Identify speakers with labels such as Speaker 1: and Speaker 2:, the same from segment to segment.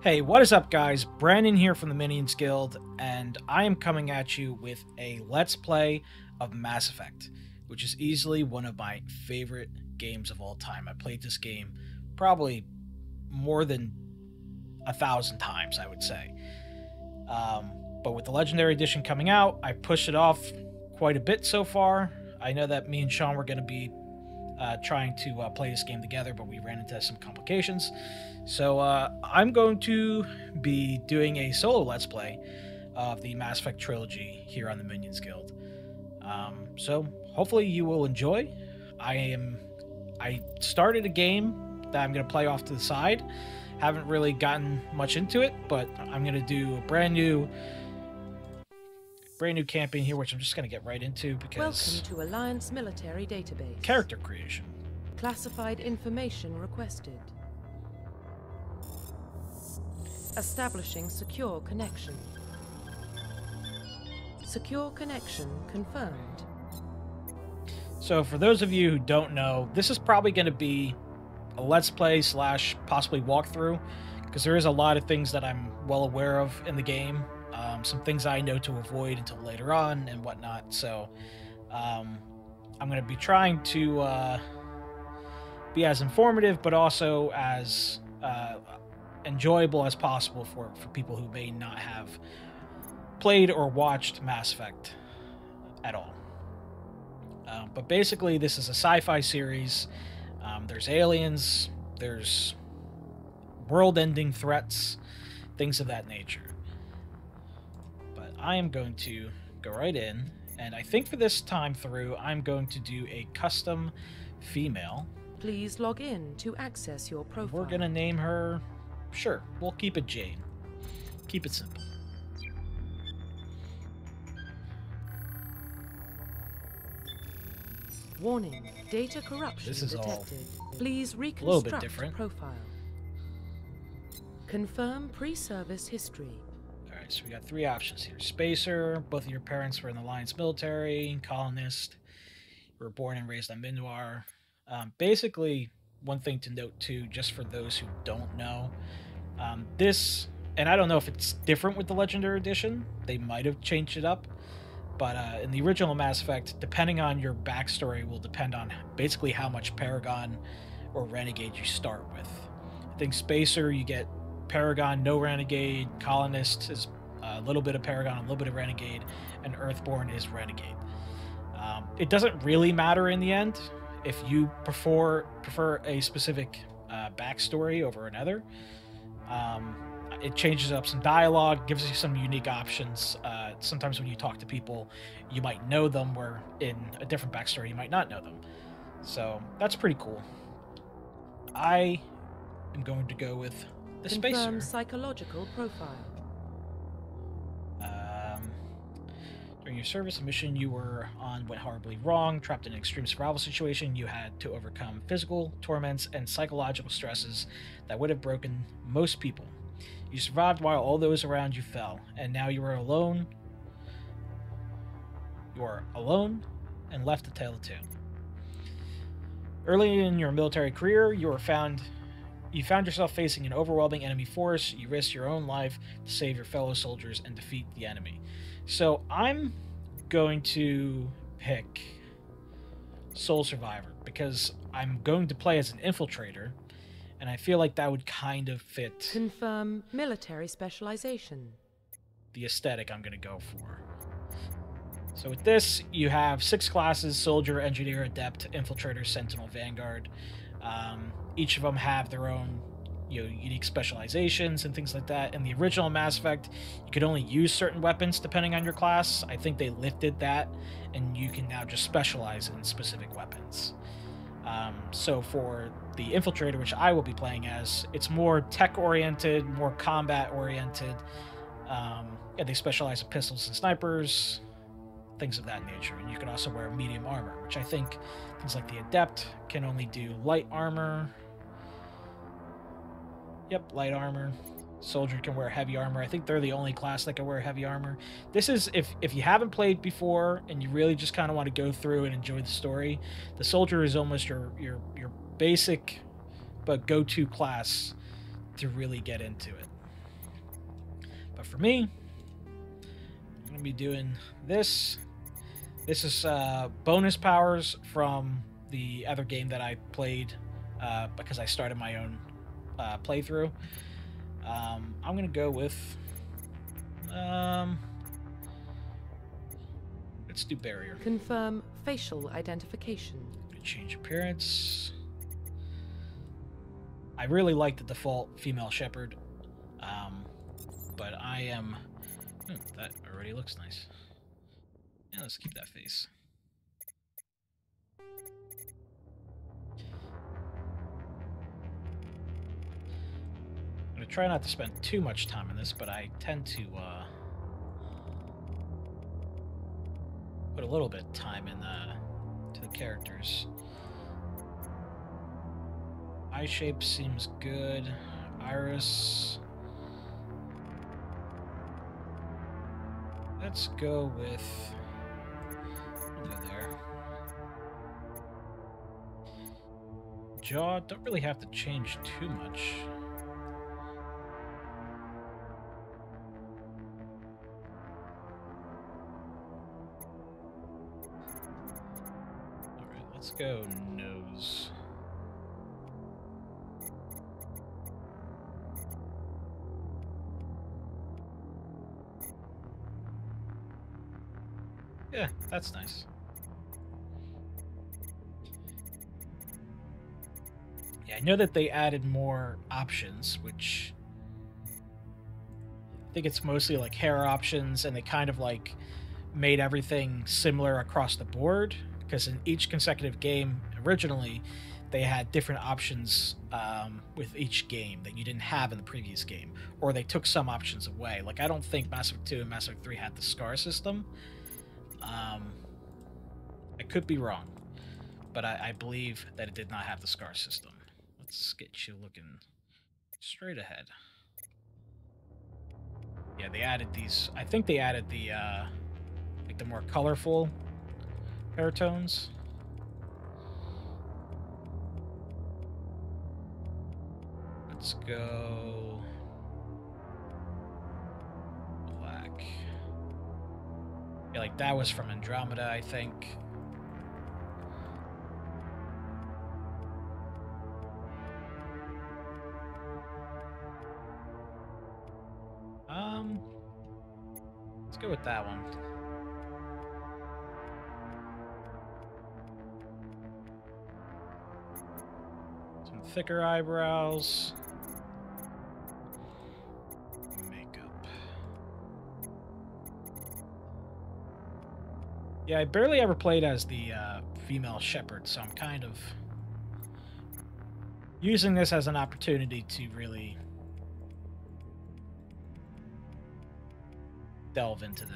Speaker 1: Hey, what is up, guys? Brandon here from the Minions Guild, and I am coming at you with a Let's Play of Mass Effect, which is easily one of my favorite games of all time. I played this game probably more than 1,000 times, I would say. But with the Legendary Edition coming out, I pushed it off quite a bit so far. I know that me and Sean were going to be trying to play this game together, but we ran into some complications. So I'm going to be doing a solo Let's Play of the Mass Effect trilogy here on the Minions Guild. So hopefully you will enjoy. I started a game that I'm going to play off to the side. Haven't really gotten much into it, but I'm going to do a brand new campaign here, which I'm just going to get right into because...
Speaker 2: Welcome to Alliance Military Database.
Speaker 1: Character creation.
Speaker 2: Classified information requested. Establishing secure connection. Secure connection confirmed.
Speaker 1: So for those of you who don't know, this is probably going to be a Let's Play slash possibly walkthrough, because there is a lot of things that I'm well aware of in the game. Some things I know to avoid until later on and whatnot. So I'm going to be trying to be as informative, but also as enjoyable as possible for people who may not have played or watched Mass Effect at all. But basically, this is a sci-fi series. There's aliens, there's world-ending threats, things of that nature. But I am going to go right in, and I think for this time through, I'm going to do a custom female.
Speaker 2: Please log in to access your profile.
Speaker 1: We're going to name her... Sure, we'll keep it Jane. Keep it simple.
Speaker 2: Warning, data corruption
Speaker 1: This is
Speaker 2: detected. Please
Speaker 1: a little bit
Speaker 2: reconstruct
Speaker 1: different.
Speaker 2: profile. Confirm pre-service history.
Speaker 1: Alright, so we got three options here. Spacer, both of your parents were in the Alliance military, colonist, you were born and raised on Minoir. Basically, one thing to note too, just for those who don't know, this, and I don't know if it's different with the Legendary Edition, they might have changed it up, but in the original Mass Effect, depending on your backstory will depend on basically how much Paragon or Renegade you start with. I think Spacer, you get Paragon, no Renegade, Colonist is a little bit of Paragon, a little bit of Renegade, and Earthborn is Renegade. It doesn't really matter in the end if you prefer a specific backstory over another. It changes up some dialogue, gives you some unique options. Sometimes when you talk to people, you might know them, where in a different backstory, you might not know them. So that's pretty cool. I am going to go with the Spacer.
Speaker 2: Confirm psychological profile.
Speaker 1: During your service, a mission you were on went horribly wrong. Trapped in an extreme survival situation, you had to overcome physical torments and psychological stresses that would have broken most people. You survived while all those around you fell, and now you are alone. You are alone and left to tell the tale. Early in your military career, you found yourself facing an overwhelming enemy force. You risked your own life to save your fellow soldiers and defeat the enemy. So I'm going to pick Soul Survivor because I'm going to play as an infiltrator, and I feel like that would kind of fit
Speaker 2: Confirm military specialization.
Speaker 1: the aesthetic I'm going to go for. So with this, you have 6 classes: Soldier, Engineer, Adept, Infiltrator, Sentinel, Vanguard. Each of them have their own unique specializations and things like that. In the original Mass Effect, you could only use certain weapons depending on your class. I think they lifted that, and you can now just specialize in specific weapons. So for the Infiltrator, which I will be playing as, it's more tech-oriented, more combat-oriented, and they specialize in pistols and snipers, things of that nature. And you can also wear medium armor, which I think things like the Adept can only do light armor. Yep, light armor. Soldier can wear heavy armor. I think they're the only class that can wear heavy armor. This is, if you haven't played before and you really just kind of want to go through and enjoy the story, the Soldier is almost your basic but go-to class to really get into it. But for me, I'm going to be doing this. This is bonus powers from the other game that I played because I started my own playthrough. I'm going to go with... let's do barrier.
Speaker 2: Confirm facial identification.
Speaker 1: Change appearance. I really like the default female shepherd, but I am... that already looks nice. Yeah, let's keep that face. I'm going to try not to spend too much time on this, but I tend to put a little bit of time in to the characters. Eye shape seems good. Iris. Let's go with... We'll go there. Jaw, don't really have to change too much. Alright, let's go nose. Yeah, that's nice. Yeah, I know that they added more options, which I think it's mostly like hair options, and they kind of like made everything similar across the board, because in each consecutive game, originally, they had different options with each game that you didn't have in the previous game, or they took some options away. Like, I don't think Mass Effect 2 and Mass Effect 3 had the scar system. I could be wrong, but I believe that it did not have the scar system. Let's get you looking straight ahead. Yeah, they added these. I think they added the like the more colorful hair tones. Let's go black. Yeah, like that was from Andromeda, I think. Let's go with that one. Some thicker eyebrows. Makeup. Yeah, I barely ever played as the female shepherd, so I'm kind of using this as an opportunity to really delve into that.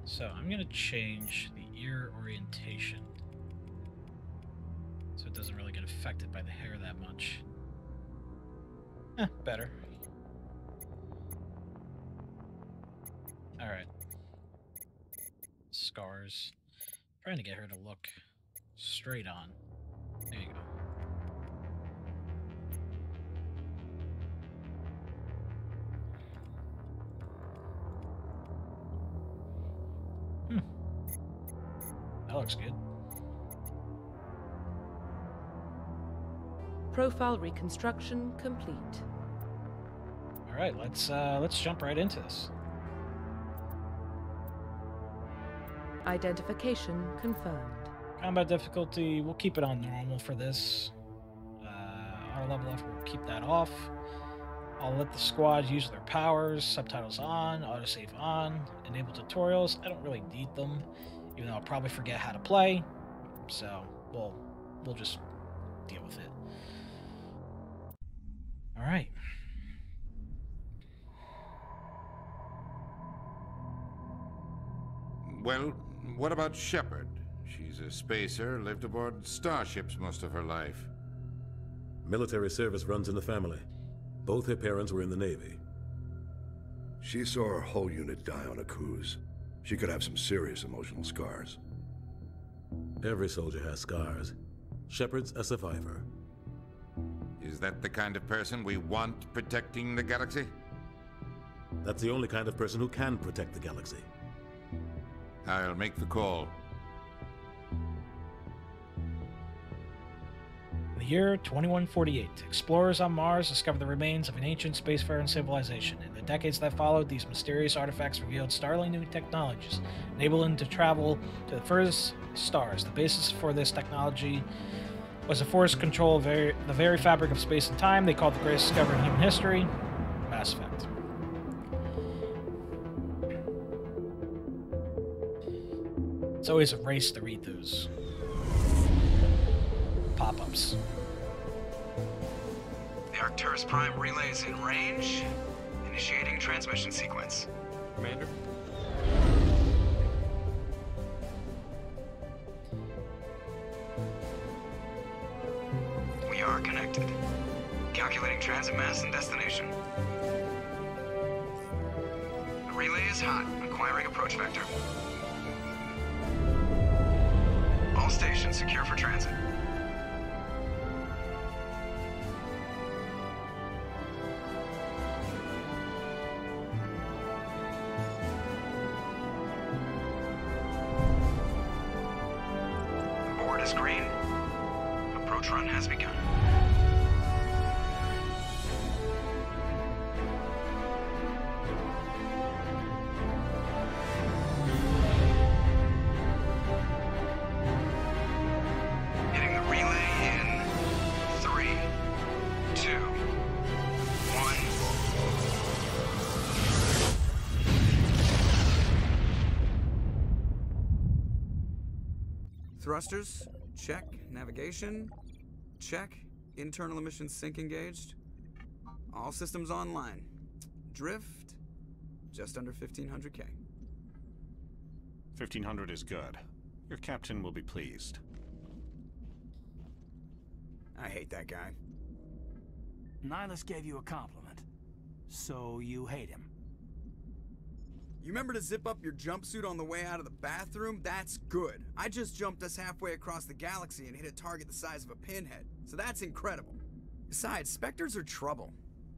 Speaker 1: So I'm going to change the ear orientation so it doesn't really get affected by the hair that much. Better. Alright. Scars. Trying to get her to look straight on. There you go. That looks good.
Speaker 2: Profile reconstruction complete.
Speaker 1: All right, let's jump right into this.
Speaker 2: Identification confirmed.
Speaker 1: Combat difficulty, we'll keep it on normal for this. Our level up, we'll keep that off. I'll let the squad use their powers. Subtitles on, autosave on, enable tutorials. I don't really need them, even though I'll probably forget how to play. So we'll just deal with it. All right.
Speaker 3: Well, what about Shepard? She's a spacer, lived aboard starships most of her life.
Speaker 4: Military service runs in the family. Both her parents were in the Navy. She saw her whole unit die on a cruise. She could have some serious emotional scars.
Speaker 5: Every soldier has scars. Shepard's a survivor.
Speaker 3: Is that the kind of person we want protecting the galaxy?
Speaker 5: That's the only kind of person who can protect the galaxy.
Speaker 3: I'll make the call.
Speaker 1: In the year 2148, explorers on Mars discovered the remains of an ancient spacefaring civilization. In the decades that followed, these mysterious artifacts revealed startling new technologies, enabling them to travel to the furthest stars. The basis for this technology was the force control of the very fabric of space and time. They called the greatest discovery in human history Mass Effect. It's always a race to read those pop-ups.
Speaker 6: The Arcturus Prime relay is in range. Initiating transmission sequence.
Speaker 5: Commander?
Speaker 6: We are connected. Calculating transit mass and destination. The relay is hot, acquiring approach vector. All stations secure for transit. Board is green. Approach run has begun. Hitting the relay in 3, 2, 1. Thrusters, check. Navigation, check. Internal emissions sync engaged. All systems online. Drift, just under 1500K.
Speaker 7: 1500 is good. Your captain will be pleased.
Speaker 6: I hate that guy.
Speaker 8: Nihilus gave you a compliment, so you hate him.
Speaker 6: You remember to zip up your jumpsuit on the way out of the bathroom? That's good. I just jumped us halfway across the galaxy and hit a target the size of a pinhead, so that's incredible. Besides, Spectres are trouble.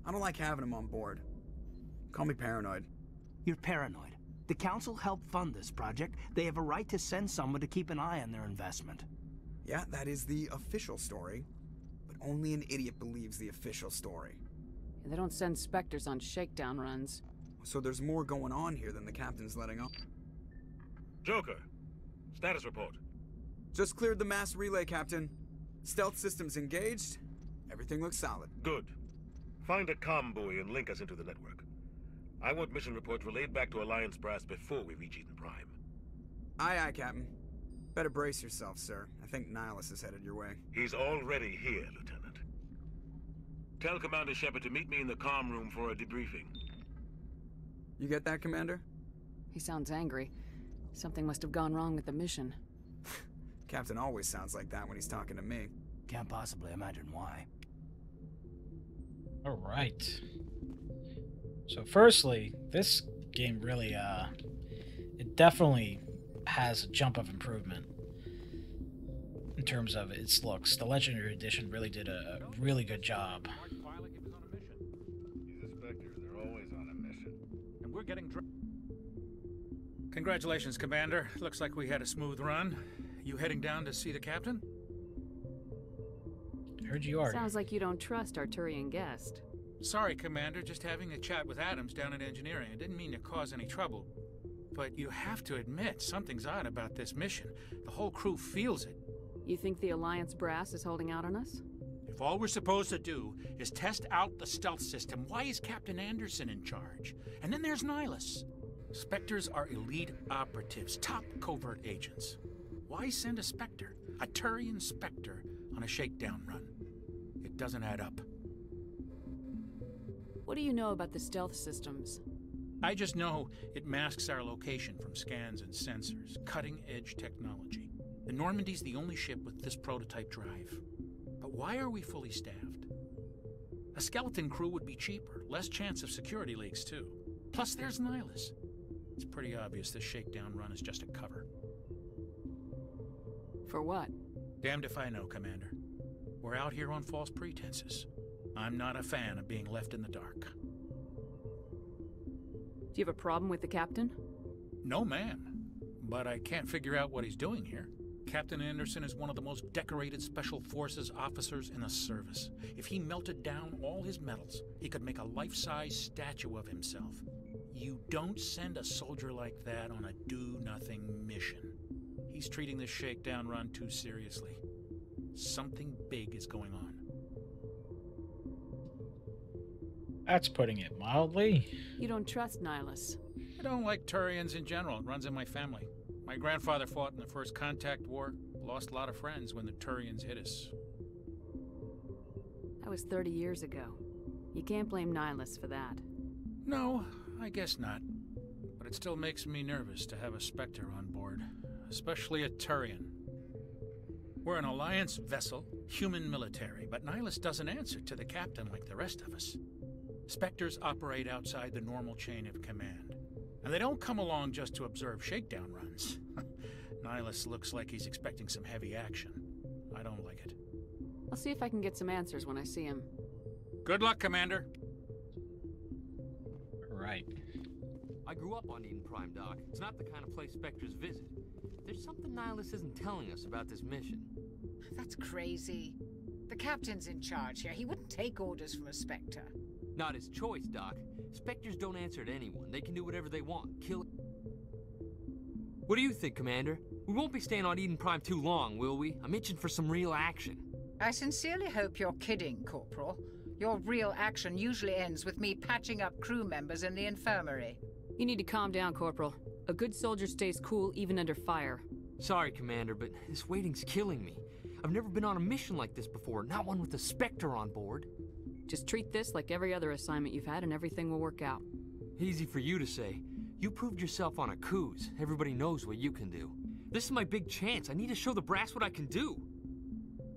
Speaker 6: I don't like having them on board. Call me paranoid.
Speaker 8: You're paranoid. The Council helped fund this project. They have a right to send someone to keep an eye on their investment.
Speaker 6: Yeah, that is the official story. But only an idiot believes the official story.
Speaker 9: They don't send Spectres on shakedown runs.
Speaker 6: So there's more going on here than the captain's letting on.
Speaker 5: Joker, status report.
Speaker 6: Just cleared the mass relay, Captain. Stealth systems engaged. Everything looks solid.
Speaker 5: Good. Find a comm buoy and link us into the network. I want mission reports relayed back to Alliance brass before we reach Eden Prime.
Speaker 6: Aye, aye, Captain. Better brace yourself, sir. I think Nihilus is headed your way.
Speaker 5: He's already here, Lieutenant. Tell Commander Shepard to meet me in the comm room for a debriefing.
Speaker 6: You get that, Commander?
Speaker 9: He sounds angry. Something must have gone wrong with the mission.
Speaker 6: Captain always sounds like that when he's talking to me.
Speaker 8: Can't possibly imagine why.
Speaker 1: All right. So firstly, this game really, it definitely has a jump of improvement in terms of its looks. The Legendary Edition really did a really good job.
Speaker 3: He's a Spectre. They're always on a mission.
Speaker 10: And we're getting Congratulations, Commander. Looks like we had a smooth run. You heading down to see the captain?
Speaker 1: I heard you are.
Speaker 9: Sounds like you don't trust Arturian guest.
Speaker 10: Sorry, Commander. Just having a chat with Adams down at engineering. I didn't mean to cause any trouble. But you have to admit, something's odd about this mission. The whole crew feels it.
Speaker 9: You think the Alliance brass is holding out on us?
Speaker 10: If all we're supposed to do is test out the stealth system, why is Captain Anderson in charge? And then there's Nihilus. Spectres are elite operatives, top covert agents. Why send a Spectre, a Turian Spectre, on a shakedown run? It doesn't add up.
Speaker 9: What do you know about the stealth systems?
Speaker 10: I just know it masks our location from scans and sensors. Cutting-edge technology. The Normandy's the only ship with this prototype drive. But why are we fully staffed? A skeleton crew would be cheaper, less chance of security leaks, too. Plus, there's Nihilus. It's pretty obvious this shakedown run is just a cover.
Speaker 9: For what?
Speaker 10: Damned if I know, Commander. We're out here on false pretenses. I'm not a fan of being left in the dark.
Speaker 9: Do you have a problem with the captain?
Speaker 10: No, ma'am. But I can't figure out what he's doing here. Captain Anderson is one of the most decorated Special Forces officers in the service. If he melted down all his medals, he could make a life-size statue of himself. You don't send a soldier like that on a do-nothing mission. He's treating this shakedown run too seriously. Something big is going on.
Speaker 1: That's putting it mildly.
Speaker 9: You don't trust Nihilus.
Speaker 10: I don't like Turians in general. It runs in my family. My grandfather fought in the First Contact War. Lost a lot of friends when the Turians hit us.
Speaker 9: That was 30 years ago. You can't blame Nihilus for that.
Speaker 10: No, I guess not. But it still makes me nervous to have a Spectre on board. Especially a Turian. We're an Alliance vessel, human military, but Nihilus doesn't answer to the captain like the rest of us. Spectres operate outside the normal chain of command. And they don't come along just to observe shakedown runs. Nihilus looks like he's expecting some heavy action. I don't like it.
Speaker 9: I'll see if I can get some answers when I see him.
Speaker 10: Good luck, Commander.
Speaker 1: Right.
Speaker 11: I grew up on Eden Prime, Doc. It's not the kind of place Spectres visit. There's something Nihilus isn't telling us about this mission.
Speaker 12: That's crazy. The captain's in charge here. He wouldn't take orders from a Spectre.
Speaker 11: Not his choice, Doc. Spectres don't answer to anyone. They can do whatever they want. Kill... What do you think, Commander? We won't be staying on Eden Prime too long, will we? I'm itching for some real action.
Speaker 12: I sincerely hope you're kidding, Corporal. Your real action usually ends with me patching up crew members in the infirmary.
Speaker 9: You need to calm down, Corporal. A good soldier stays cool even under fire.
Speaker 11: Sorry, Commander, but this waiting's killing me. I've never been on a mission like this before, not one with a Spectre on board.
Speaker 9: Just treat this like every other assignment you've had and everything will work out.
Speaker 11: Easy for you to say. You proved yourself on a cruise. Everybody knows what you can do. This is my big chance. I need to show the brass what I can do.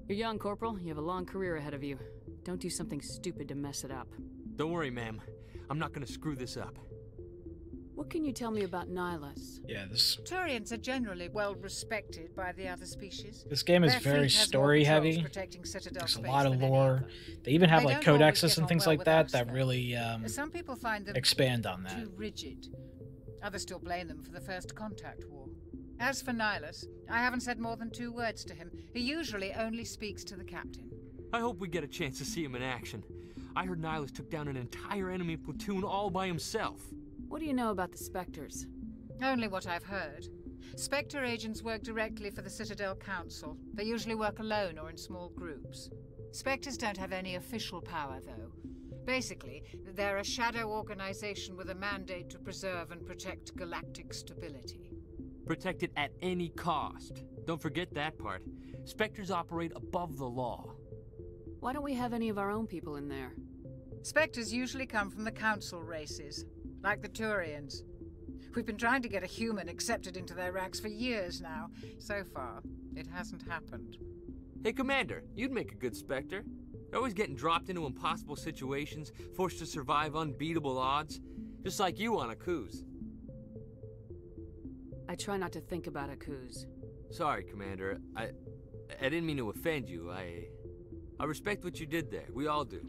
Speaker 9: You're young, Corporal. You have a long career ahead of you. Don't do something stupid to mess it up.
Speaker 11: Don't worry, ma'am. I'm not gonna screw this up.
Speaker 9: What can you tell me about Nihilus?
Speaker 1: Yeah, this
Speaker 12: Turians are generally well respected by the other species.
Speaker 1: game is
Speaker 12: Their
Speaker 1: very
Speaker 12: fleet has more
Speaker 1: story
Speaker 12: patrols
Speaker 1: heavy.
Speaker 12: protecting Citadel
Speaker 1: There's a
Speaker 12: space
Speaker 1: lot of
Speaker 12: than any
Speaker 1: lore.
Speaker 12: other.
Speaker 1: They even have
Speaker 12: They
Speaker 1: like
Speaker 12: don't always
Speaker 1: codexes
Speaker 12: get
Speaker 1: and
Speaker 12: on
Speaker 1: things
Speaker 12: well
Speaker 1: like
Speaker 12: with
Speaker 1: that
Speaker 12: us,
Speaker 1: that
Speaker 12: though.
Speaker 1: really
Speaker 12: Some people find them
Speaker 1: expand on that.
Speaker 12: too rigid. Others still blame them for the First Contact War. As for Nihilus, I haven't said more than 2 words to him. He usually only speaks to the captain.
Speaker 11: I hope we get a chance to see him in action. I heard Nihilus took down an entire enemy platoon all by himself.
Speaker 9: What do you know about the Spectres?
Speaker 12: Only what I've heard. Spectre agents work directly for the Citadel Council. They usually work alone or in small groups. Spectres don't have any official power, though. Basically, they're a shadow organization with a mandate to preserve and protect galactic stability.
Speaker 11: Protect it at any cost. Don't forget that part. Spectres operate above the law.
Speaker 9: Why don't we have any of our own people in there?
Speaker 12: Spectres usually come from the Council races, like the Turians. We've been trying to get a human accepted into their ranks for years now. So far, it hasn't happened.
Speaker 11: Hey, Commander, you'd make a good Spectre. You're always getting dropped into impossible situations, forced to survive unbeatable odds. Just like you on a cruise.
Speaker 9: I try not to think about Akuz.
Speaker 11: Sorry, Commander. I didn't mean to offend you. I respect what you did there. We all do.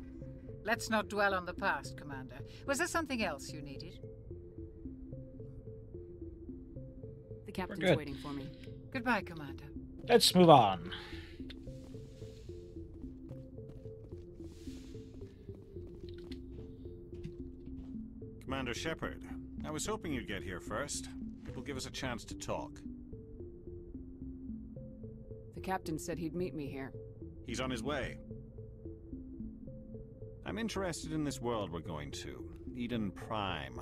Speaker 12: Let's not dwell on the past, Commander. Was there something else you needed?
Speaker 9: The captain's
Speaker 1: good.
Speaker 9: waiting for me.
Speaker 12: Goodbye, Commander.
Speaker 1: Let's move on.
Speaker 7: Commander Shepard, I was hoping you'd get here first. It will give us a chance to talk.
Speaker 9: The captain said he'd meet me here.
Speaker 7: He's on his way. I'm interested in this world we're going to, Eden Prime.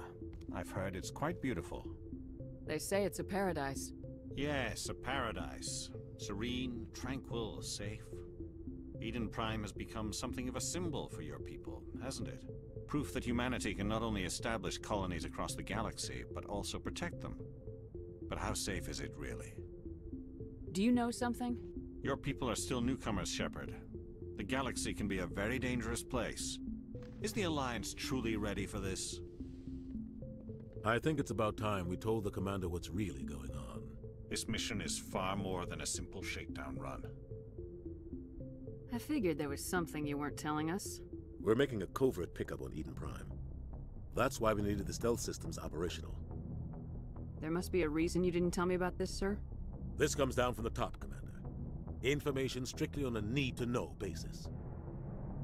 Speaker 7: I've heard it's quite beautiful.
Speaker 9: They say it's a paradise.
Speaker 7: Yes, a paradise. Serene, tranquil, safe. Eden Prime has become something of a symbol for your people, hasn't it? Proof that humanity can not only establish colonies across the galaxy, but also protect them. But how safe is it really?
Speaker 9: Do you know something?
Speaker 7: Your people are still newcomers, Shepard. The galaxy can be a very dangerous place. Is the Alliance truly ready for this?
Speaker 13: I think it's about time we told the commander what's really going on.
Speaker 7: This mission is far more than a simple shakedown run.
Speaker 9: I figured there was something you weren't telling us.
Speaker 13: We're making a covert pickup on Eden Prime. That's why we needed the stealth systems operational.
Speaker 9: There must be a reason you didn't tell me about this, sir?
Speaker 13: This comes down from the top, Commander. Information strictly on a need-to-know basis.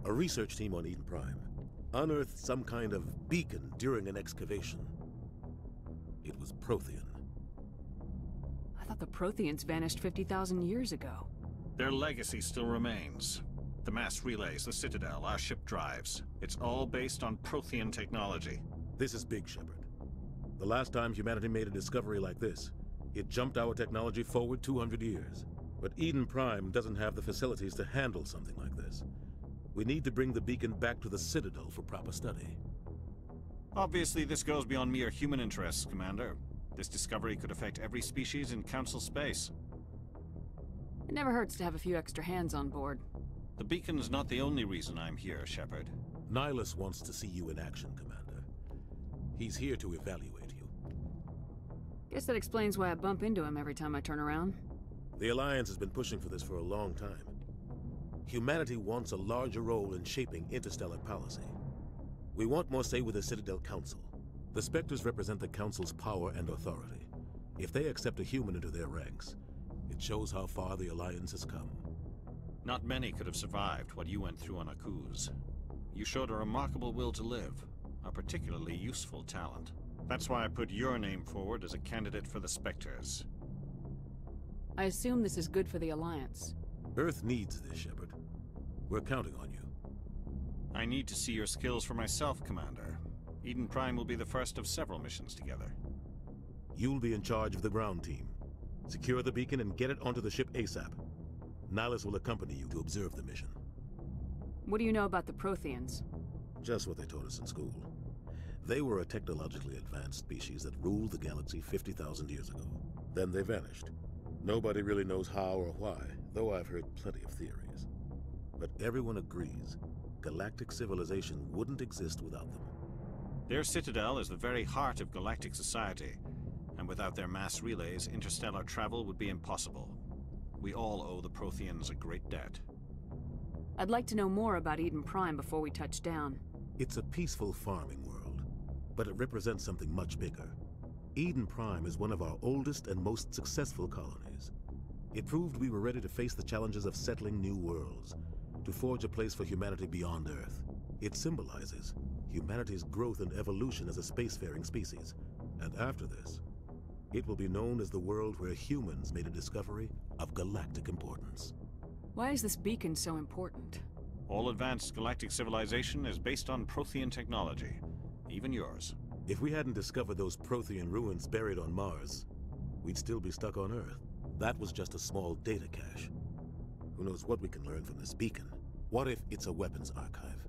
Speaker 13: A research team on Eden Prime unearthed some kind of beacon during an excavation. It was Prothean.
Speaker 9: I thought the Protheans vanished 50,000 years ago.
Speaker 7: Their legacy still remains. The mass relays, the Citadel, our ship drives. It's all based on Prothean technology.
Speaker 13: This is big, Shepard. The last time humanity made a discovery like this, it jumped our technology forward 200 years. But Eden Prime doesn't have the facilities to handle something like this. We need to bring the beacon back to the Citadel for proper study.
Speaker 7: Obviously, this goes beyond mere human interests, Commander. This discovery could affect every species in Council space.
Speaker 9: It never hurts to have a few extra hands on board.
Speaker 7: The beacon's not the only reason I'm here, Shepard.
Speaker 13: Nihilus wants to see you in action, Commander. He's here to evaluate you.
Speaker 9: Guess that explains why I bump into him every time I turn around.
Speaker 13: The Alliance has been pushing for this for a long time. Humanity wants a larger role in shaping interstellar policy. We want more say with the Citadel Council. The Spectres represent the Council's power and authority. If they accept a human into their ranks, it shows how far the Alliance has come.
Speaker 7: Not many could have survived what you went through on Akuz. You showed a remarkable will to live, a particularly useful talent. That's why I put your name forward as a candidate for the Spectres.
Speaker 9: I assume this is good for the Alliance.
Speaker 13: Earth needs this, Shepard. We're counting on you.
Speaker 7: I need to see your skills for myself, Commander. Eden Prime will be the first of several missions together.
Speaker 13: You'll be in charge of the ground team. Secure the beacon and get it onto the ship ASAP. Nihilus will accompany you to observe the mission.
Speaker 9: What do you know about the Protheans?
Speaker 13: Just what they taught us in school. They were a technologically advanced species that ruled the galaxy 50,000 years ago. Then they vanished. Nobody really knows how or why, though I've heard plenty of theories. But everyone agrees, galactic civilization wouldn't exist without them.
Speaker 7: Their citadel is the very heart of galactic society, and without their mass relays, interstellar travel would be impossible. We all owe the Protheans a great debt.
Speaker 9: I'd like to know more about Eden Prime before we touch down.
Speaker 13: It's a peaceful farming world, but it represents something much bigger. Eden Prime is one of our oldest and most successful colonies. It proved we were ready to face the challenges of settling new worlds, to forge a place for humanity beyond Earth. It symbolizes humanity's growth and evolution as a spacefaring species. And after this, it will be known as the world where humans made a discovery of galactic importance.
Speaker 9: Why is this beacon so important?
Speaker 7: All advanced galactic civilization is based on Prothean technology, even yours.
Speaker 13: If we hadn't discovered those Prothean ruins buried on Mars, we'd still be stuck on Earth. That was just a small data cache. Who knows what we can learn from this beacon? What if it's a weapons archive?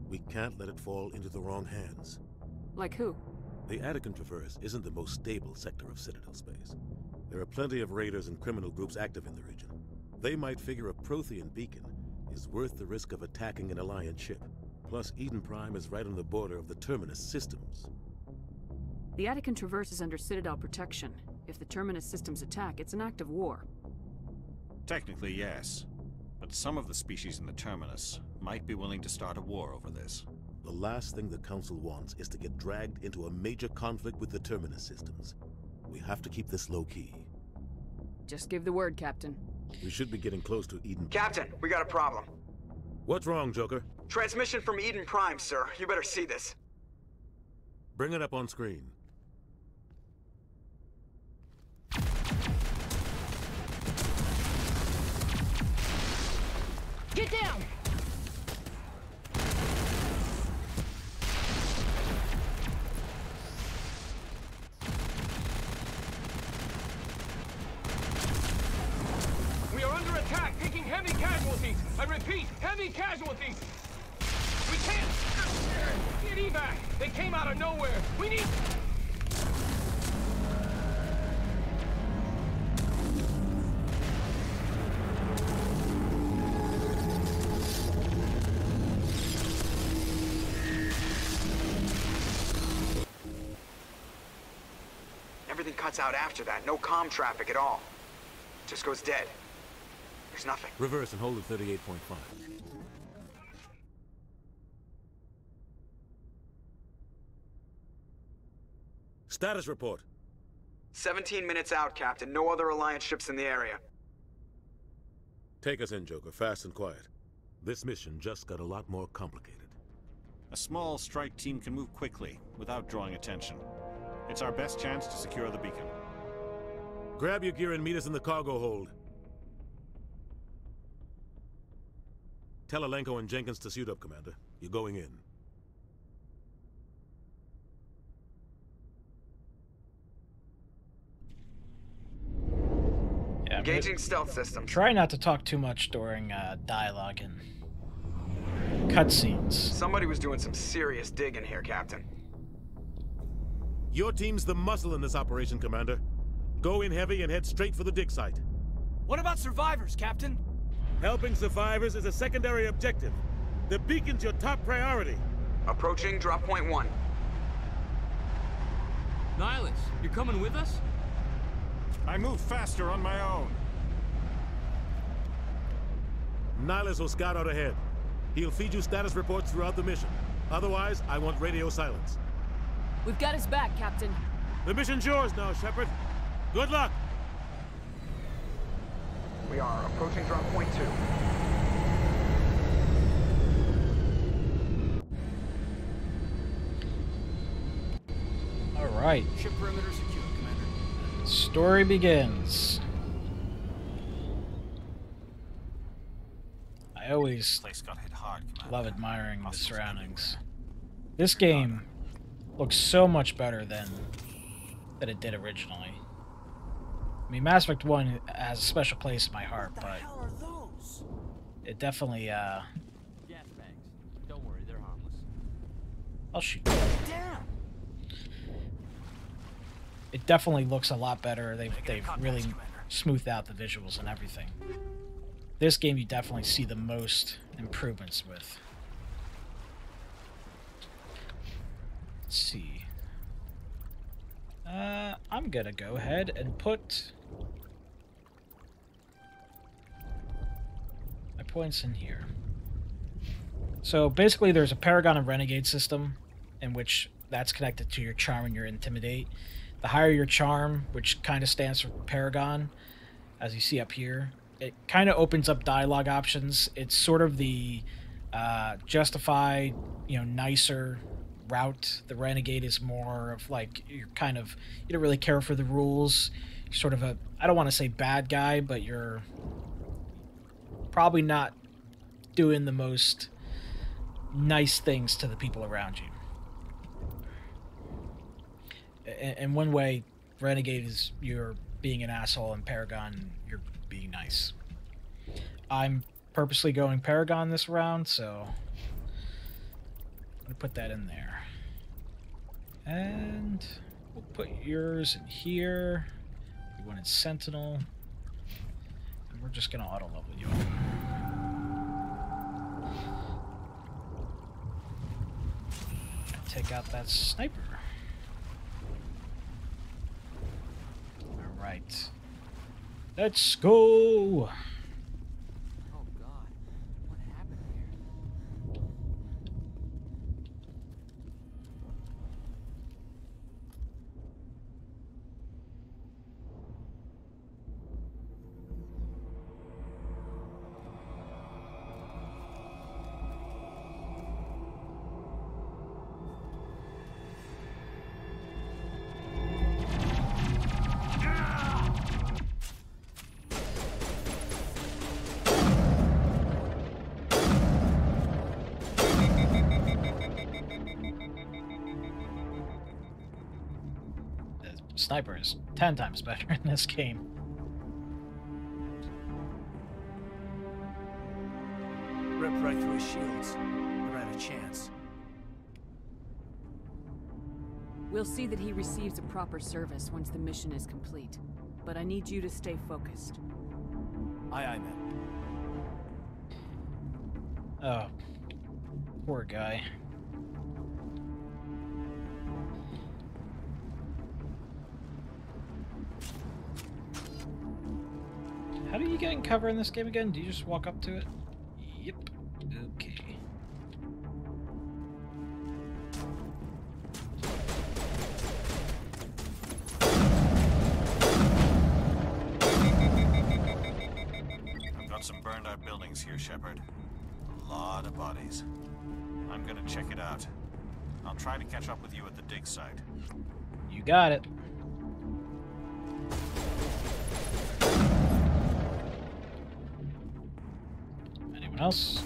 Speaker 13: We can't let it fall into the wrong hands.
Speaker 9: Like who?
Speaker 13: The Attican Traverse isn't the most stable sector of Citadel space. There are plenty of raiders and criminal groups active in the region. They might figure a Prothean beacon is worth the risk of attacking an Alliance ship. Plus, Eden Prime is right on the border of the Terminus systems.
Speaker 9: The Attican Traverse is under Citadel protection. If the Terminus systems attack, it's an act of war.
Speaker 7: Technically, yes. But some of the species in the Terminus might be willing to start a war over this.
Speaker 13: The last thing the Council wants is to get dragged into a major conflict with the Terminus systems. We have to keep this low-key.
Speaker 9: Just give the word, Captain.
Speaker 13: We should be getting close to Eden.
Speaker 6: Captain, we got a problem.
Speaker 13: What's wrong, Joker?
Speaker 6: Transmission from Eden Prime, sir. You better see this.
Speaker 13: Bring it up on screen.
Speaker 14: Get down!
Speaker 15: We are under attack, taking heavy casualties. I repeat, heavy casualties. We can't get evac. They came out of nowhere. We need...
Speaker 6: everything cuts out after that. No comm traffic at all. Just goes dead. There's nothing.
Speaker 13: Reverse and hold at 38.5. Status report.
Speaker 6: 17 minutes out, Captain. No other Alliance ships in the area.
Speaker 13: Take us in, Joker, fast and quiet. This mission just got a lot more complicated.
Speaker 7: A small strike team can move quickly, without drawing attention. It's our best chance to secure the beacon.
Speaker 13: Grab your gear and meet us in the cargo hold. Tell Alenko and Jenkins to suit up, Commander. You're going in.
Speaker 1: Yeah,
Speaker 6: engaging stealth systems.
Speaker 1: Try not to talk too much during dialogue and cutscenes.
Speaker 6: Somebody was doing some serious digging here, Captain.
Speaker 13: Your team's the muscle in this operation, Commander. Go in heavy and head straight for the dig site.
Speaker 8: What about survivors, Captain?
Speaker 13: Helping survivors is a secondary objective. The beacon's your top priority.
Speaker 6: Approaching drop point 1.
Speaker 11: Nihilus, you're coming with us?
Speaker 7: I move faster on my own.
Speaker 13: Nihilus will scout out ahead. He'll feed you status reports throughout the mission. Otherwise, I want radio silence.
Speaker 9: We've got his back, Captain.
Speaker 13: The mission's yours now, Shepard. Good luck!
Speaker 6: We are approaching drop point 2.
Speaker 1: All right.
Speaker 8: Ship perimeter secure, Commander.
Speaker 1: Story begins. I always
Speaker 7: Place got hit hard, Commander.
Speaker 1: love admiring the surroundings. This game looks so much better than it did originally. I mean, Mass Effect 1 has a special place in my heart, but it definitely,
Speaker 11: Gas bags. Don't worry, they're harmless.
Speaker 1: I'll shoot.
Speaker 8: Damn!
Speaker 1: It definitely looks a lot better. They've really smoothed out the visuals and everything. This game you definitely see the most improvements with. Let's see. I'm gonna go ahead and put my points in here. So basically there's a Paragon and Renegade system in which that's connected to your Charm and your Intimidate. The higher your Charm, which kind of stands for Paragon, as you see up here, it kind of opens up dialogue options. It's sort of the justified, nicer route. The Renegade is more of like, you don't really care for the rules. You're sort of I don't want to say bad guy, but you're probably not doing the most nice things to the people around you. In one way, Renegade is you're being an asshole, and Paragon, you're being nice. I'm purposely going Paragon this round, so I'm going to put that in there. And we'll put yours in here. We wanted Sentinel. And we're just going to auto-level you. Take out that sniper. Alright. Let's go! Sniper is 10 times better in this game.
Speaker 8: Rip right through his shields. Never had a chance.
Speaker 9: We'll see that he receives a proper service once the mission is complete. But I need you to stay focused.
Speaker 8: Aye, aye, ma'am.
Speaker 1: Oh, poor guy. How do you get in cover in this game again? Do you just walk up to it? Yep. Okay.
Speaker 7: Got some burned out buildings here, Shepard. A lot of bodies. I'm gonna check it out. I'll try to catch up with you at the dig site.
Speaker 1: You got it. Anyone else?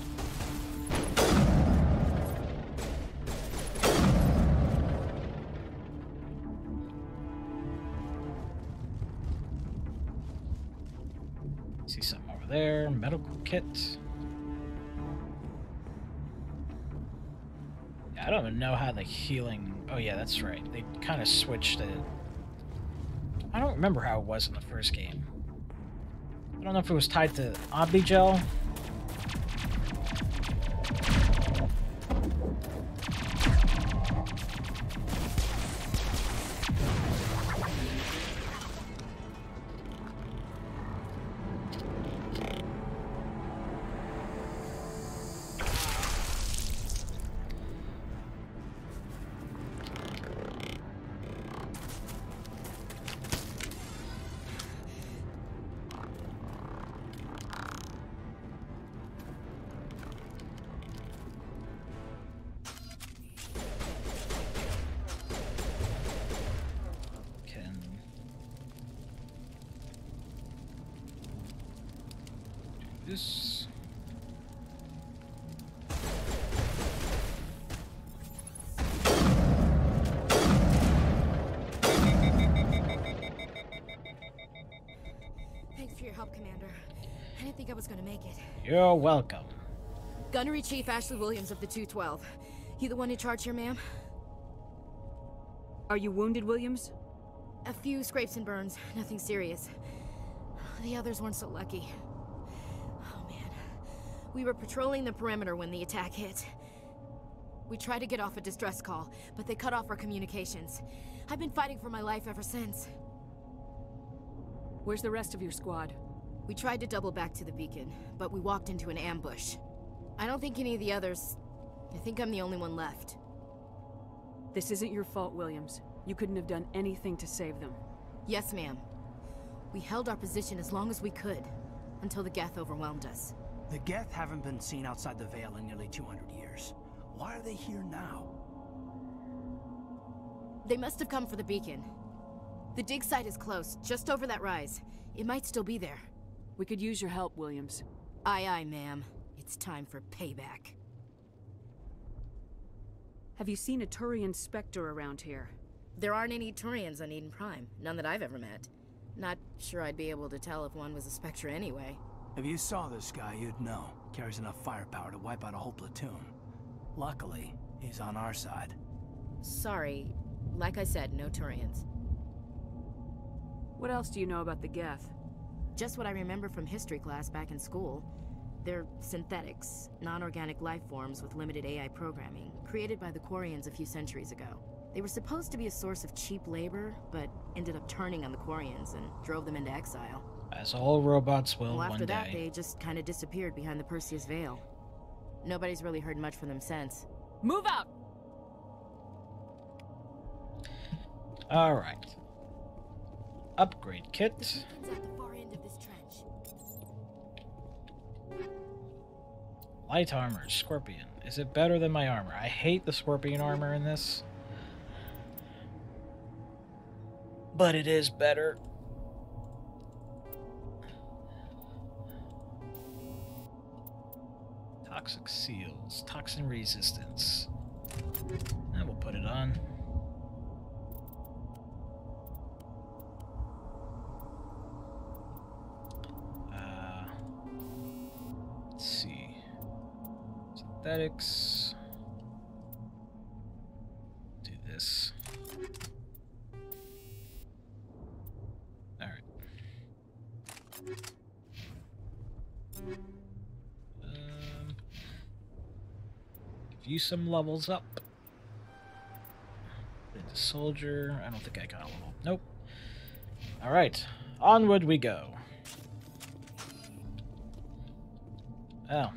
Speaker 1: See something over there. Medical kit. I don't even know how the healing... Oh yeah, that's right. They kind of switched it. I don't remember how it was in the first game. I don't know if it was tied to Obligel. This.
Speaker 14: Thanks for your help, Commander. I didn't think I was gonna make it.
Speaker 1: You're welcome.
Speaker 14: Gunnery Chief Ashley Williams of the 212. You the one in charge here, ma'am?
Speaker 9: Are you wounded, Williams?
Speaker 14: A few scrapes and burns, nothing serious. The others weren't so lucky. We were patrolling the perimeter when the attack hit. We tried to get off a distress call, but they cut off our communications. I've been fighting for my life ever since.
Speaker 9: Where's the rest of your squad?
Speaker 14: We tried to double back to the beacon, but we walked into an ambush. I don't think any of the others... I think I'm the only one left.
Speaker 9: This isn't your fault, Williams. You couldn't have done anything to save them.
Speaker 14: Yes, ma'am. We held our position as long as we could, until the Geth overwhelmed us.
Speaker 8: The Geth haven't been seen outside the Veil in nearly 200 years. Why are they here now?
Speaker 14: They must have come for the beacon. The dig site is close, just over that rise. It might still be there.
Speaker 9: We could use your help, Williams.
Speaker 14: Aye, aye, ma'am. It's time for payback.
Speaker 9: Have you seen a Turian Spectre around here?
Speaker 14: There aren't any Turians on Eden Prime. None that I've ever met. Not sure I'd be able to tell if one was a Spectre anyway.
Speaker 8: If you saw this guy, you'd know. Carries enough firepower to wipe out a whole platoon. Luckily, he's on our side.
Speaker 14: Sorry. Like I said, no Turians.
Speaker 9: What else do you know about the Geth?
Speaker 14: Just what I remember from history class back in school. They're synthetics, non-organic life forms with limited AI programming, created by the Quarians a few centuries ago. They were supposed to be a source of cheap labor, but ended up turning on the Quarians and drove them into exile.
Speaker 1: As all robots will
Speaker 14: well,
Speaker 1: one
Speaker 14: after
Speaker 1: day.
Speaker 14: that, they just kind of disappeared behind the Perseus Veil. Nobody's really heard much from them since.
Speaker 9: Move out!
Speaker 1: Alright. Upgrade kit.
Speaker 14: It's at the far end of this trench.
Speaker 1: Light armor, Scorpion. Is it better than my armor? I hate the Scorpion armor in this. But it is better. Toxic seals, toxin resistance. And we'll put it on. Let's see. Synthetics. Do this. All right. Give you some levels up. Into soldier. I don't think I got a level. Nope. All right. Onward we go. Oh.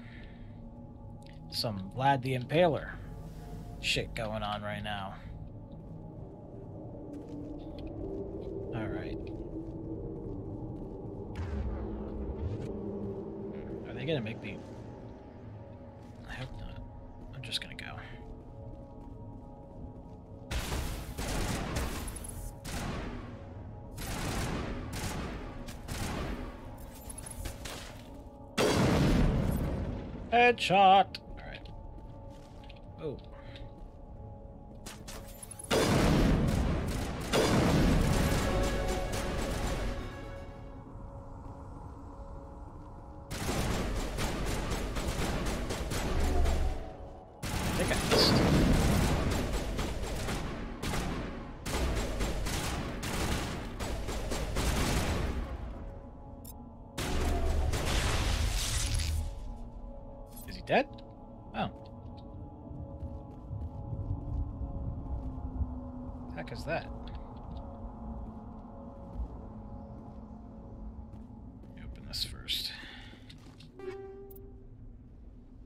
Speaker 1: Some Vlad the Impaler shit going on right now. Alright. Are they gonna make me... I hope not. I'm just gonna go. Headshot! Alright. Oh. I think I missed. Is he dead? Oh. What the heck is that? Let me open this first.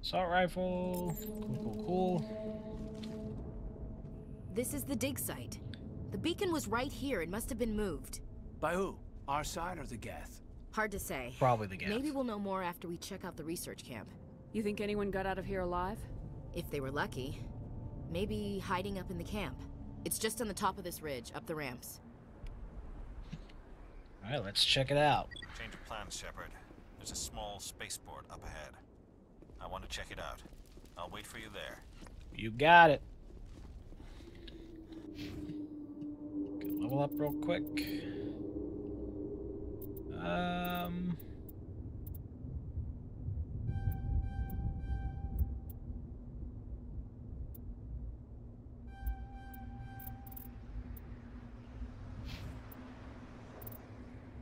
Speaker 1: Assault rifle. Cool.
Speaker 14: This is the dig site. The beacon was right here. It must have been moved.
Speaker 8: By who? Our side or the Geth?
Speaker 14: Hard to say.
Speaker 1: Probably the Geth.
Speaker 14: Maybe we'll know more after we check out the research camp.
Speaker 9: You think anyone got out of here alive?
Speaker 14: If they were lucky. Maybe hiding up in the camp. It's just on the top of this ridge, up the ramps.
Speaker 1: Alright, let's check it out.
Speaker 7: Change of plans, Shepard. There's a small spaceport up ahead. I want to check it out. I'll wait for you there.
Speaker 1: You got it. Gonna level up real quick.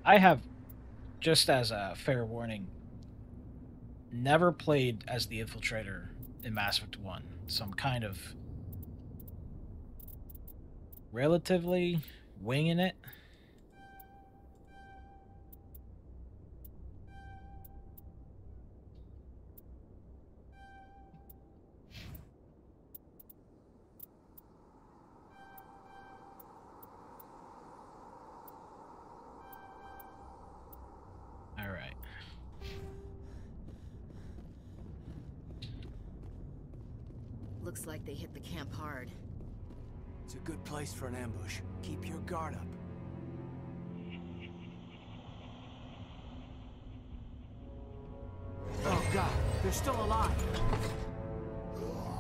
Speaker 1: I have, just as a fair warning, never played as the Infiltrator in Mass Effect 1, so I'm kind of relatively winging it. Alright.
Speaker 14: Looks like they hit the camp hard.
Speaker 8: It's a good place for an ambush. Keep your guard up. Oh god, they're still alive.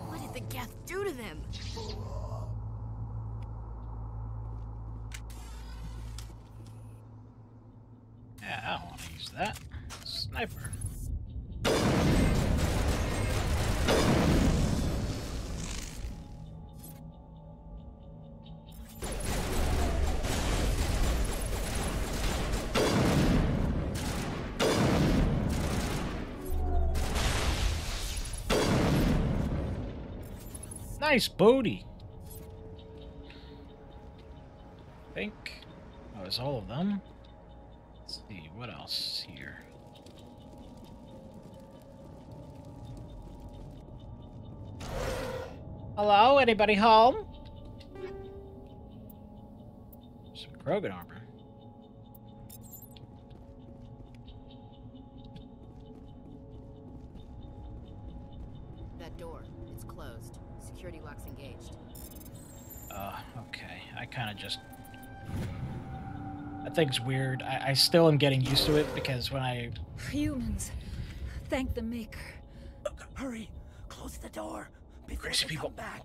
Speaker 14: What did the Geth do to them?
Speaker 1: Yeah, I don't want to use that. Sniper. Nice booty. I think. Oh, it's all of them. Let's see, what else is here? Hello, anybody home? Some Krogan armor.
Speaker 14: That door, it's closed. Security lock's engaged.
Speaker 1: Okay. I kind of just... That thing's weird. I still am getting used to it because when I...
Speaker 16: Humans. Thank the Maker.
Speaker 8: Hurry! Close the door before
Speaker 1: Crazy
Speaker 8: they
Speaker 1: people.
Speaker 8: come back.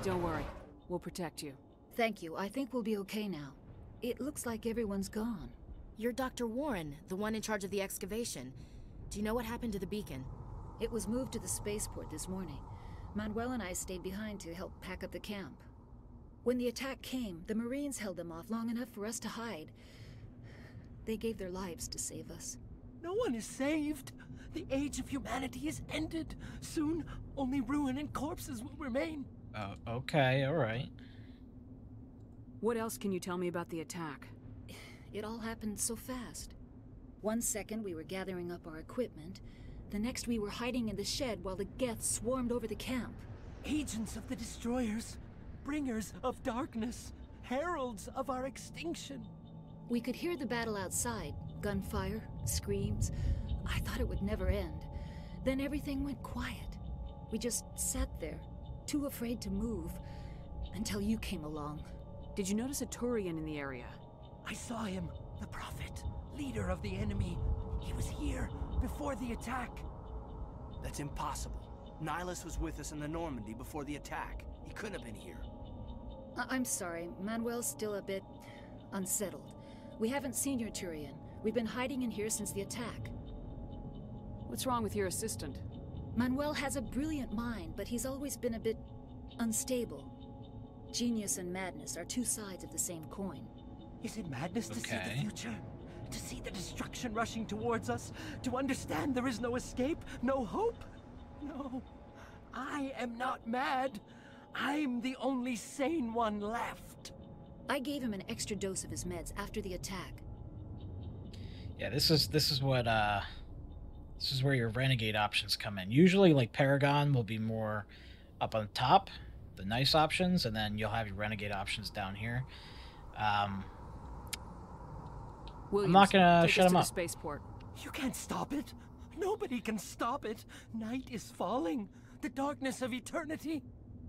Speaker 9: Don't worry. We'll protect you.
Speaker 16: Thank you. I think we'll be okay now. It looks like everyone's gone.
Speaker 14: You're Dr. Warren, the one in charge of the excavation. Do you know what happened to the beacon?
Speaker 16: It was moved to the spaceport this morning. Manuel and I stayed behind to help pack up the camp. When the attack came, the Marines held them off long enough for us to hide. They gave their lives to save us.
Speaker 8: No one is saved. The age of humanity is ended. Soon, only ruin and corpses will remain.
Speaker 1: Okay, alright.
Speaker 9: What else can you tell me about the attack?
Speaker 16: It all happened so fast. One second we were gathering up our equipment, the next we were hiding in the shed while the Geth swarmed over the camp.
Speaker 17: Agents of the Destroyers, bringers of darkness, heralds of our extinction.
Speaker 16: We could hear the battle outside, gunfire, screams. I thought it would never end. Then everything went quiet. We just sat there, too afraid to move, until you came along.
Speaker 9: Did you notice a Turian in the area?
Speaker 17: I saw him, the Prophet, leader of the enemy. He was here before the attack.
Speaker 8: That's impossible. Nihilus was with us in the Normandy before the attack. He couldn't have been here.
Speaker 16: I'm sorry, Manuel's still a bit unsettled. We haven't seen your Turian. We've been hiding in here since the attack.
Speaker 9: What's wrong with your assistant?
Speaker 16: Manuel has a brilliant mind, but he's always been a bit unstable. Genius and madness are two sides of the same coin.
Speaker 17: Is it madness to see the future? To see the destruction rushing towards us? To understand there is no escape? No hope? No. I am not mad. I'm the only sane one left.
Speaker 16: I gave him an extra dose of his meds after the attack.
Speaker 1: Yeah, this is what this is where your renegade options come in. Usually, like, Paragon will be more up on top, the nice options, and then you'll have your renegade options down here.
Speaker 9: Williams,
Speaker 1: I'm not gonna
Speaker 9: take
Speaker 1: shut
Speaker 9: us
Speaker 1: him
Speaker 9: to
Speaker 1: up.
Speaker 9: the spaceport.
Speaker 17: You can't stop it. Nobody can stop it. Night is falling. The darkness of eternity.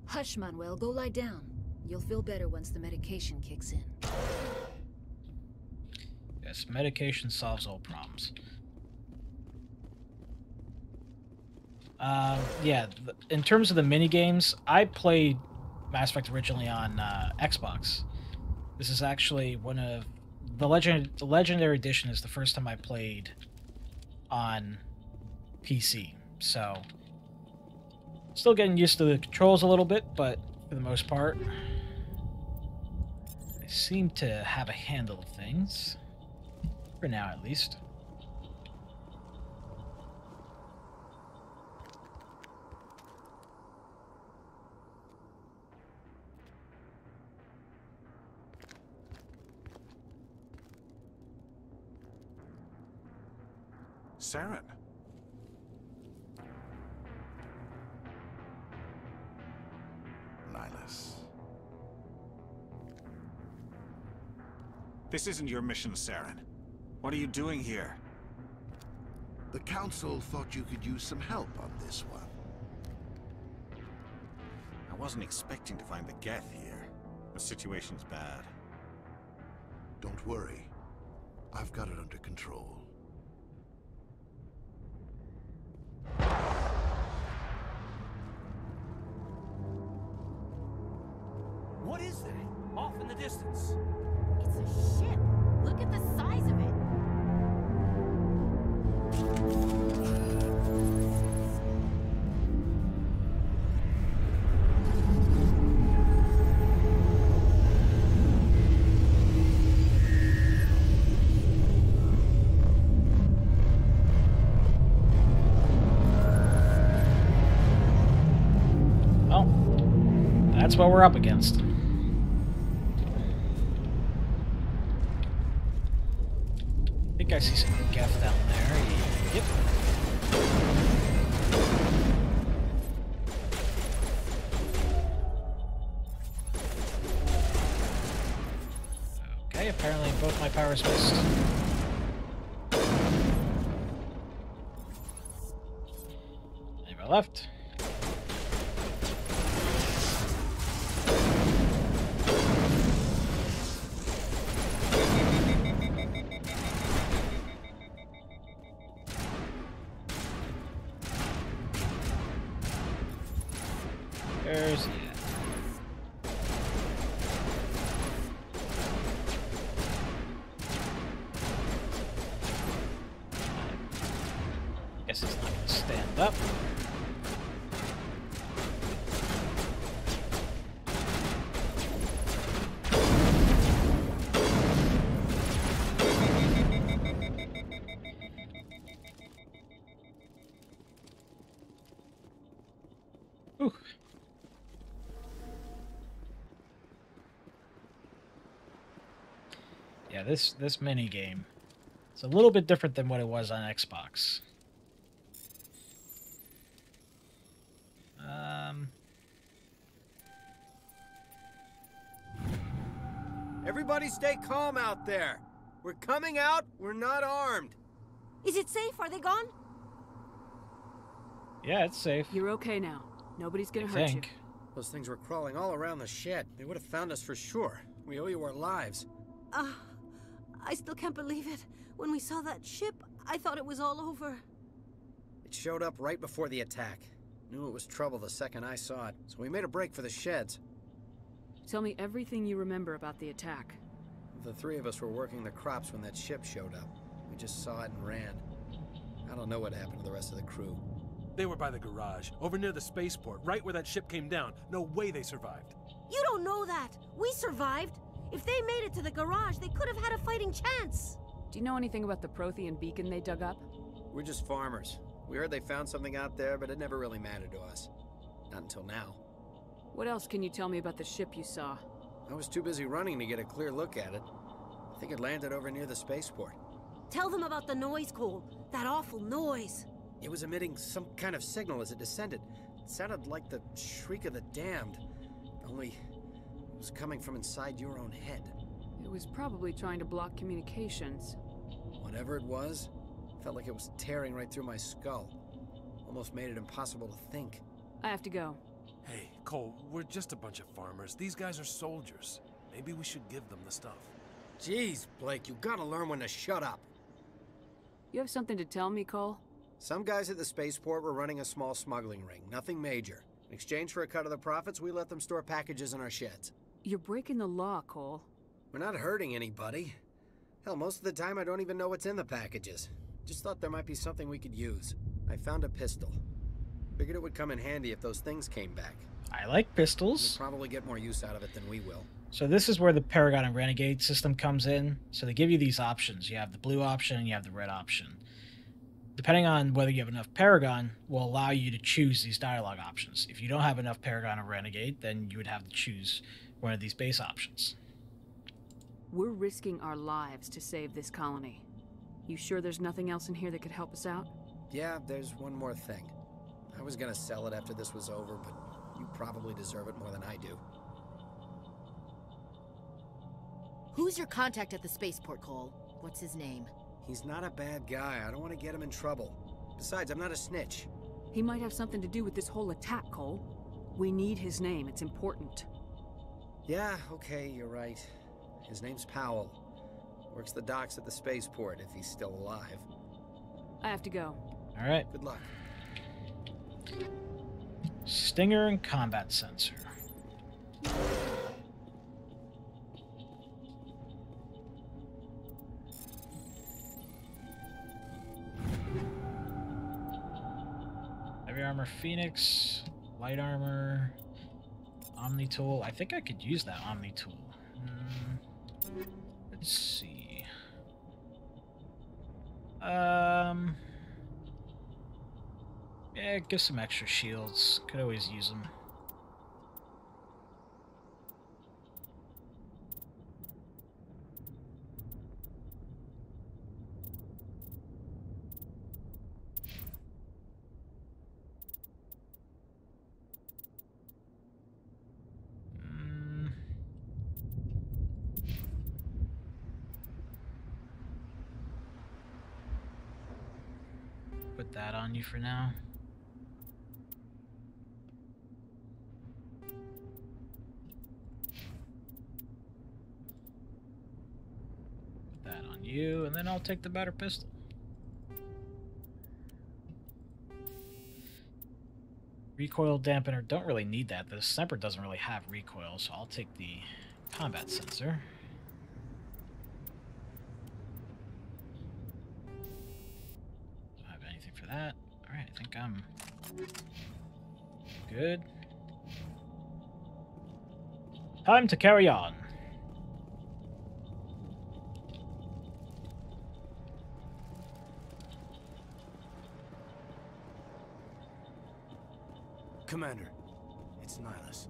Speaker 16: Hush, Manuel. Go lie down. You'll feel better once the medication kicks in.
Speaker 1: Yes, medication solves all problems. Yeah, in terms of the mini games, I played Mass Effect originally on Xbox. This is actually one of the Legendary Edition is the first time I played on PC. So still getting used to the controls a little bit, but for the most part, I seem to have a handle of things for now, at least.
Speaker 13: Saren. Nihilus.
Speaker 7: This isn't your mission, Saren. What are you doing here?
Speaker 4: The Council thought you could use some help on this one.
Speaker 7: I wasn't expecting to find the Geth here. The situation's bad.
Speaker 4: Don't worry. I've got it under control.
Speaker 17: What is that? Off in the distance.
Speaker 14: It's a ship. Look at the size of it.
Speaker 1: Well, that's what we're up against. I think I see some Geth down there. Yep. Okay, apparently both my powers missed. Anybody left? There's the guess it's not going to stand up. Ooh. Yeah, this mini game It's a little bit different than what it was on Xbox.
Speaker 18: Everybody stay calm out there. We're coming out, we're not armed.
Speaker 19: Is it safe? Are they gone?
Speaker 1: Yeah, it's safe.
Speaker 9: You're okay now. Nobody's gonna
Speaker 1: I
Speaker 9: hurt
Speaker 1: think.
Speaker 9: you.
Speaker 18: Those things were crawling all around the shed. They would have found us for sure. We owe you our lives.
Speaker 19: I still can't believe it. When we saw that ship, I thought it was all over.
Speaker 18: It showed up right before the attack. Knew it was trouble the second I saw it, so we made a break for the sheds.
Speaker 9: Tell me everything you remember about the attack.
Speaker 18: The three of us were working the crops when that ship showed up. We just saw it and ran. I don't know what happened to the rest of the crew.
Speaker 15: They were by the garage, over near the spaceport, right where that ship came down. No way they survived.
Speaker 19: You don't know that. We survived. If they made it to the garage, they could have had a fighting chance.
Speaker 9: Do you know anything about the Prothean beacon they dug up?
Speaker 18: We're just farmers. We heard they found something out there, but it never really mattered to us. Not until now.
Speaker 9: What else can you tell me about the ship you saw?
Speaker 18: I was too busy running to get a clear look at it. I think it landed over near the spaceport.
Speaker 19: Tell them about the noise, Cole. That awful noise.
Speaker 18: It was emitting some kind of signal as it descended. It sounded like the shriek of the damned. Only it was coming from inside your own head.
Speaker 9: It was probably trying to block communications.
Speaker 18: Whatever it was, felt like it was tearing right through my skull. Almost made it impossible to think.
Speaker 9: I have to go.
Speaker 15: Hey, Cole, we're just a bunch of farmers. These guys are soldiers. Maybe we should give them the stuff.
Speaker 18: Jeez, Blake, you gotta learn when to shut up.
Speaker 9: You have something to tell me, Cole?
Speaker 18: Some guys at the spaceport were running a small smuggling ring, nothing major. In exchange for a cut of the profits, we let them store packages in our sheds.
Speaker 9: You're breaking the law, Cole.
Speaker 18: We're not hurting anybody. Hell, most of the time I don't even know what's in the packages. Just thought there might be something we could use. I found a pistol. Figured it would come in handy if those things came back.
Speaker 1: I like pistols.
Speaker 18: We'll probably get more use out of it than we will.
Speaker 1: So this is where the Paragon and Renegade system comes in. So they give you these options. You have the blue option and you have the red option. Depending on whether you have enough Paragon, will allow you to choose these dialogue options. If you don't have enough Paragon or Renegade, then you would have to choose one of these base options.
Speaker 9: We're risking our lives to save this colony. You sure there's nothing else in here that could help us out?
Speaker 18: Yeah, there's one more thing. I was gonna sell it after this was over, but you probably deserve it more than I do.
Speaker 14: Who's your contact at the spaceport, Cole? What's his name?
Speaker 18: He's not a bad guy. I don't want to get him in trouble. Besides, I'm not a snitch.
Speaker 9: He might have something to do with this whole attack, Cole. We need his name. It's important.
Speaker 18: Yeah, okay, you're right. His name's Powell. Works the docks at the spaceport, if he's still alive.
Speaker 9: I have to go.
Speaker 1: All right.
Speaker 18: Good luck.
Speaker 1: Stinger and combat sensor. Heavy armor Phoenix, light armor, Omni tool. I think I could use that Omni tool. Let's see. Yeah, give some extra shields. Could always use them. Put that on you for now. Put that on you, and then I'll take the better pistol. Recoil dampener, don't really need that. The sniper doesn't really have recoil, so I'll take the combat sensor. Don't have anything for that. Alright, I think I'm good. Time to carry on.
Speaker 8: Commander, it's Nihilus.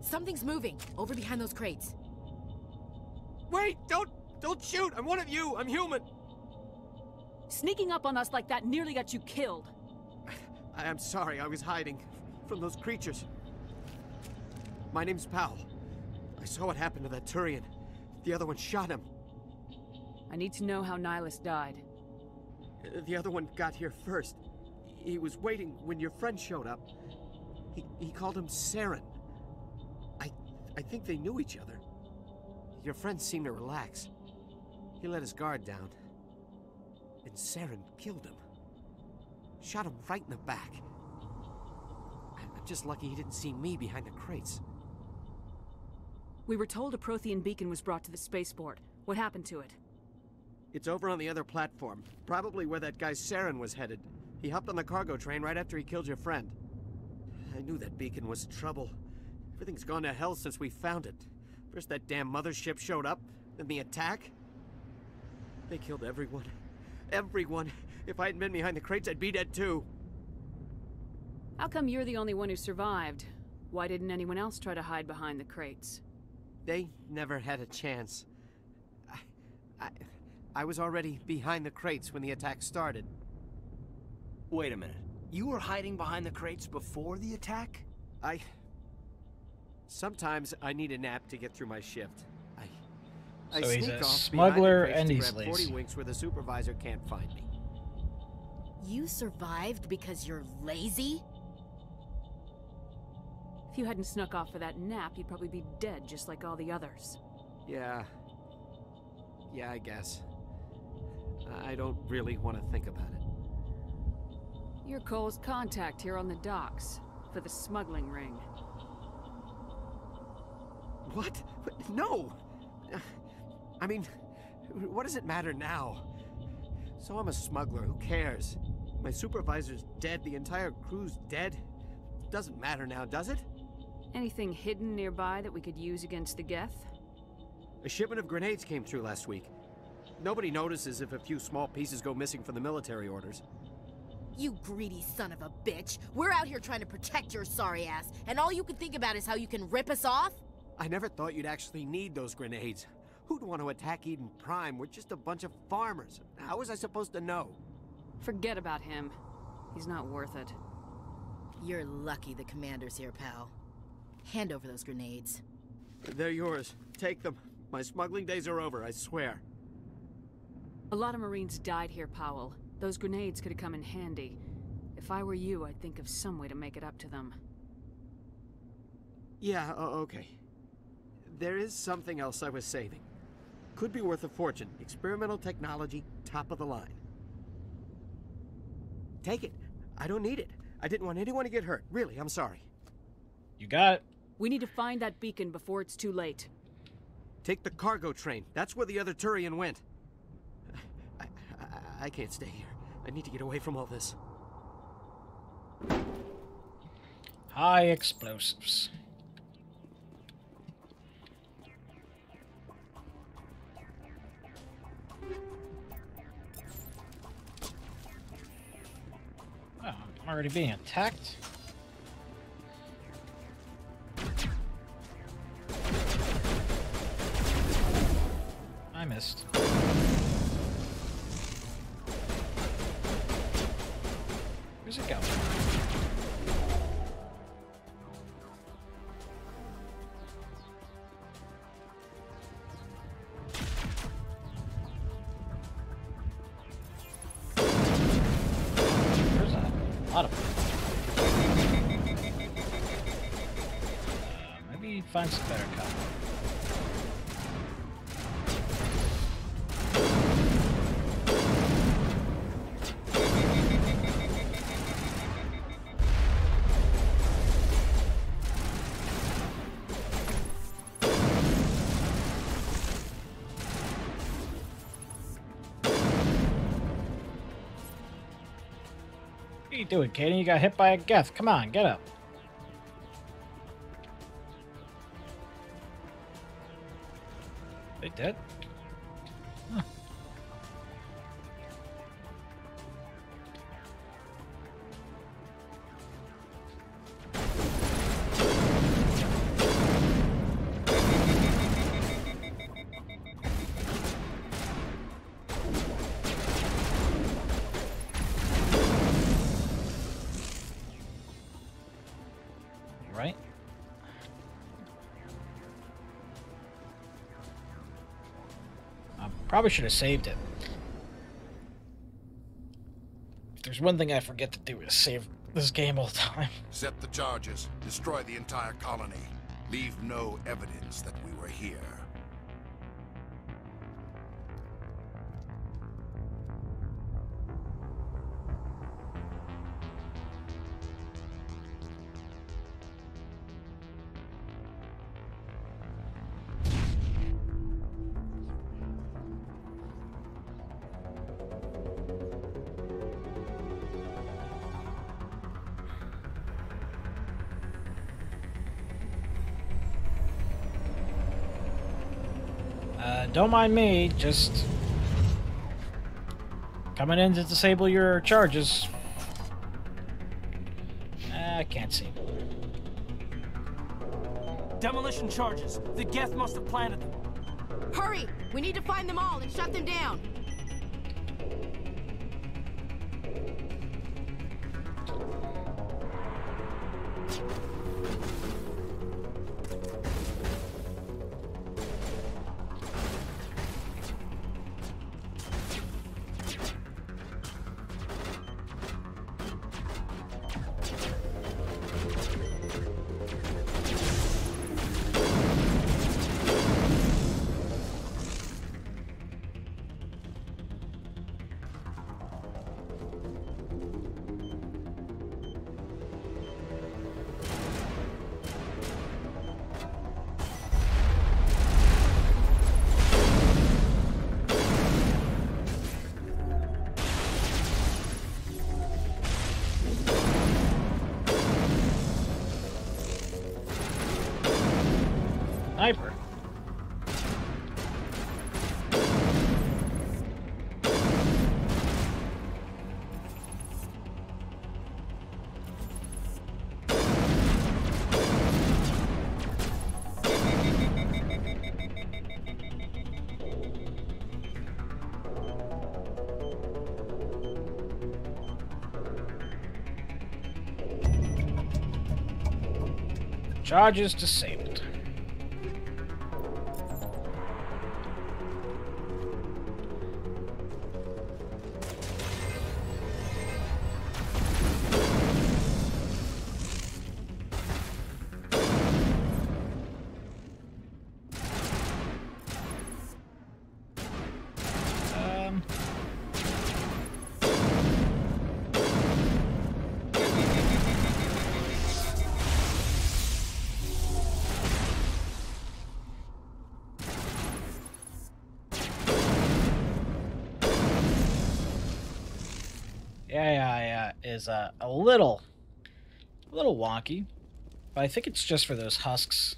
Speaker 14: Something's moving over behind those crates.
Speaker 8: Wait, don't
Speaker 17: Don't shoot! I'm one of you! I'm human!
Speaker 9: Sneaking up on us like that nearly got you killed.
Speaker 17: I'm sorry, I was hiding from those creatures. My name's Powell. I saw what happened to that Turian. The other one shot him.
Speaker 9: I need to know how Nihilus died.
Speaker 17: The other one got here first. He was waiting when your friend showed up. He called him Saren. I think they knew each other. Your friend seemed to relax. He let his guard down. And Saren killed him. Shot him right in the back. I'm just lucky he didn't see me behind the crates.
Speaker 9: We were told a Prothean beacon was brought to the spaceport. What happened to it?
Speaker 17: It's over on the other platform. Probably where that guy Saren was headed. He hopped on the cargo train right after he killed your friend. I knew that beacon was trouble. Everything's gone to hell since we found it. First that damn mothership showed up, then the attack. They killed everyone. Everyone. If I hadn't been behind the crates, I'd be dead too.
Speaker 9: How come you're the only one who survived? Why didn't anyone else try to hide behind the crates?
Speaker 17: They never had a chance. I was already behind the crates when the attack started.
Speaker 8: Wait a minute. You were hiding behind the crates before the attack?
Speaker 17: Sometimes I need a nap to get through my shift. I
Speaker 1: So he's
Speaker 17: sneak
Speaker 1: a
Speaker 17: off
Speaker 1: smuggler
Speaker 17: behind
Speaker 1: and
Speaker 17: the
Speaker 1: he's
Speaker 17: crates to grab 40
Speaker 1: lazy.
Speaker 17: winks where the supervisor can't find me.
Speaker 14: You survived because you're lazy?
Speaker 9: If you hadn't snuck off for that nap, you'd probably be dead just like all the others.
Speaker 17: Yeah, I guess. I don't really want to think about it.
Speaker 9: You're Cole's contact here on the docks for the smuggling ring.
Speaker 17: What? No! I mean, what does it matter now? So I'm a smuggler, who cares? My supervisor's dead, the entire crew's dead. Doesn't matter now, does it?
Speaker 9: Anything hidden nearby that we could use against the Geth?
Speaker 17: A shipment of grenades came through last week. Nobody notices if a few small pieces go missing from the military orders.
Speaker 14: You greedy son of a bitch. We're out here trying to protect your sorry ass, and all you can think about is how you can rip us off?
Speaker 17: I never thought you'd actually need those grenades. Who'd want to attack Eden Prime? We're just a bunch of farmers. How was I supposed to know?
Speaker 9: Forget about him. He's not worth it.
Speaker 14: You're lucky the commander's here, pal. Hand over those grenades.
Speaker 17: They're yours. Take them. My smuggling days are over, I swear.
Speaker 9: A lot of Marines died here, Powell. Those grenades could have come in handy. If I were you, I'd think of some way to make it up to them.
Speaker 17: Yeah, okay. There is something else I was saving. Could be worth a fortune. Experimental technology, top of the line. Take it. I don't need it. I didn't want anyone to get hurt. Really, I'm sorry.
Speaker 1: You got it.
Speaker 9: We need to find that beacon before it's too late.
Speaker 17: Take the cargo train. That's where the other Turian went. I can't stay here. I need to get away from all this.
Speaker 1: High explosives. Oh, I'm already being attacked. I missed. Where's it going? There's a lot of them. Maybe find some better cover. What are you doing, Katie? You got hit by a Geth. Come on, get up. They dead? Huh. Probably should have saved it. If there's one thing I forget to do is save this game all the time.
Speaker 20: Set the charges. Destroy the entire colony. Leave no evidence that we were here.
Speaker 1: Don't mind me, just coming in to disable your charges. I can't see.
Speaker 17: Demolition charges. The Geth must have planted them.
Speaker 19: Hurry! We need to find them all and shut them down.
Speaker 1: Sniper. Charges disabled. Yeah, is a little wonky, but I think it's just for those husks.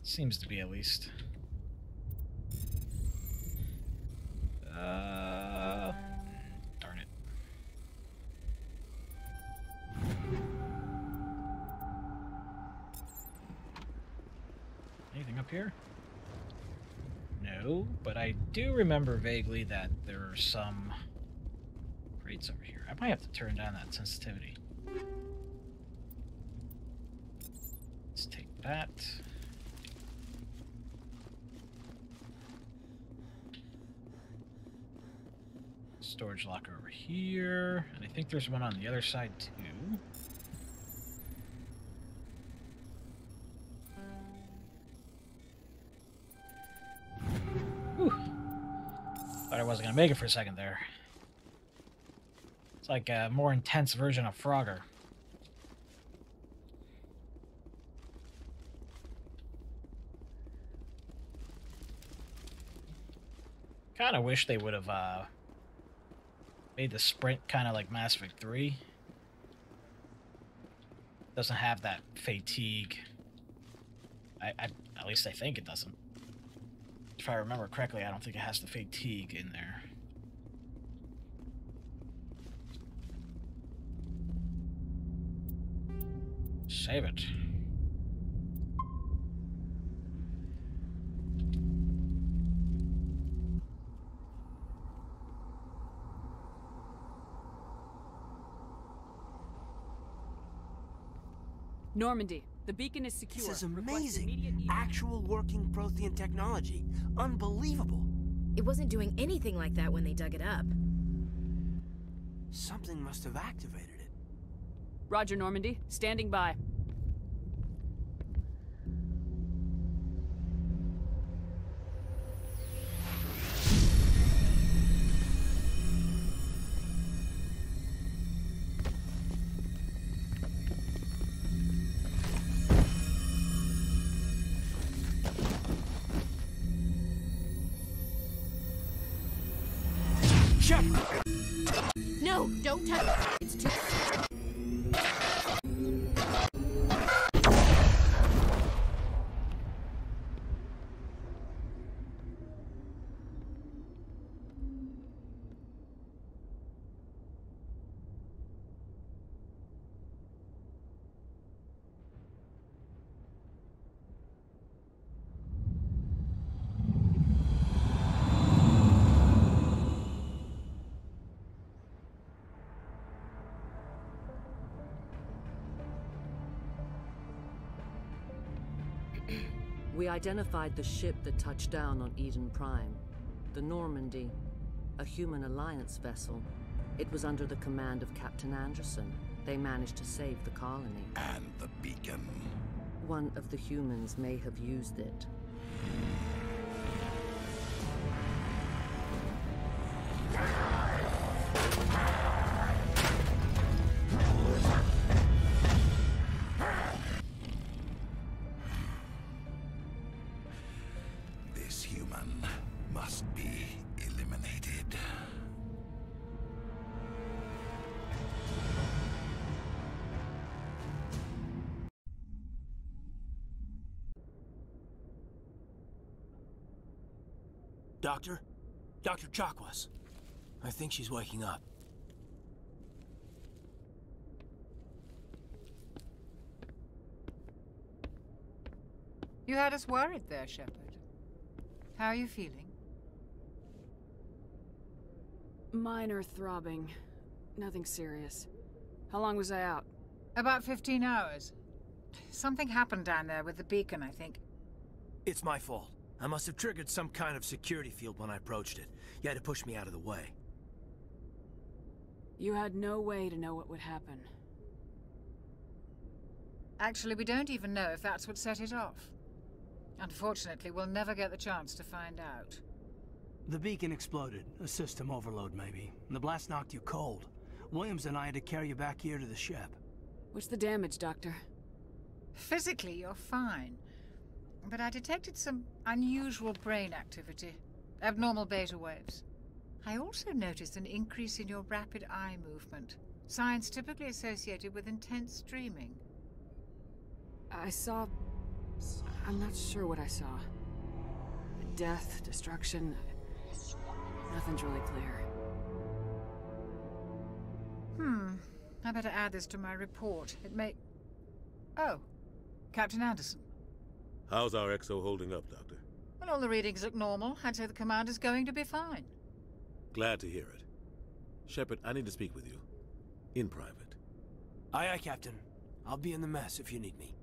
Speaker 1: Seems to be, at least. Darn it. Anything up here? No, but I do remember vaguely that there are some crates over here. I might have to turn down that sensitivity. Let's take that. Storage locker over here. And I think there's one on the other side too. Whew. Thought I wasn't gonna make it for a second there. It's like a more intense version of Frogger. Kind of wish they would have made the sprint kind of like Mass Effect 3. Doesn't have that fatigue. At least I think it doesn't. If I remember correctly, I don't think it has the fatigue in there. Save it.
Speaker 9: Normandy, the beacon is secure.
Speaker 8: This is amazing. Actual working Prothean technology. Unbelievable.
Speaker 14: It wasn't doing anything like that when they dug it up.
Speaker 8: Something must have activated it.
Speaker 9: Roger, Normandy. Standing by.
Speaker 19: No, don't touch it. It's too...
Speaker 21: We identified the ship that touched down on Eden Prime. The Normandy, a human alliance vessel. It was under the command of Captain Anderson. They managed to save the colony.
Speaker 20: And the beacon.
Speaker 21: One of the humans may have used it.
Speaker 20: This human must be eliminated.
Speaker 17: Doctor? Dr. Chakwas. I think she's waking up.
Speaker 12: You had us worried there, Shepard. How are you feeling?
Speaker 9: Minor throbbing. Nothing serious. How long was I out?
Speaker 12: About 15 hours. Something happened down there with the beacon, I think.
Speaker 17: It's my fault. I must have triggered some kind of security field when I approached it. You had to push me out of the way.
Speaker 9: You had no way to know what would happen.
Speaker 12: Actually, we don't even know if that's what set it off. Unfortunately, we'll never get the chance to find out.
Speaker 8: The beacon exploded. A system overload, maybe. And the blast knocked you cold. Williams and I had to carry you back here to the ship.
Speaker 9: What's the damage, Doctor?
Speaker 12: Physically, you're fine. But I detected some unusual brain activity. Abnormal beta waves. I also noticed an increase in your rapid eye movement. Signs typically associated with intense dreaming.
Speaker 9: I saw... I'm not sure what I saw. Death, destruction... Nothing's really clear.
Speaker 12: I better add this to my report. It may... Oh, Captain Anderson.
Speaker 13: How's our XO holding up, Doctor?
Speaker 12: Well, all the readings look normal. I'd say the commander's going to be fine.
Speaker 13: Glad to hear it. Shepard, I need to speak with you. In private.
Speaker 8: Aye, aye, Captain. I'll be in the mess if you need me.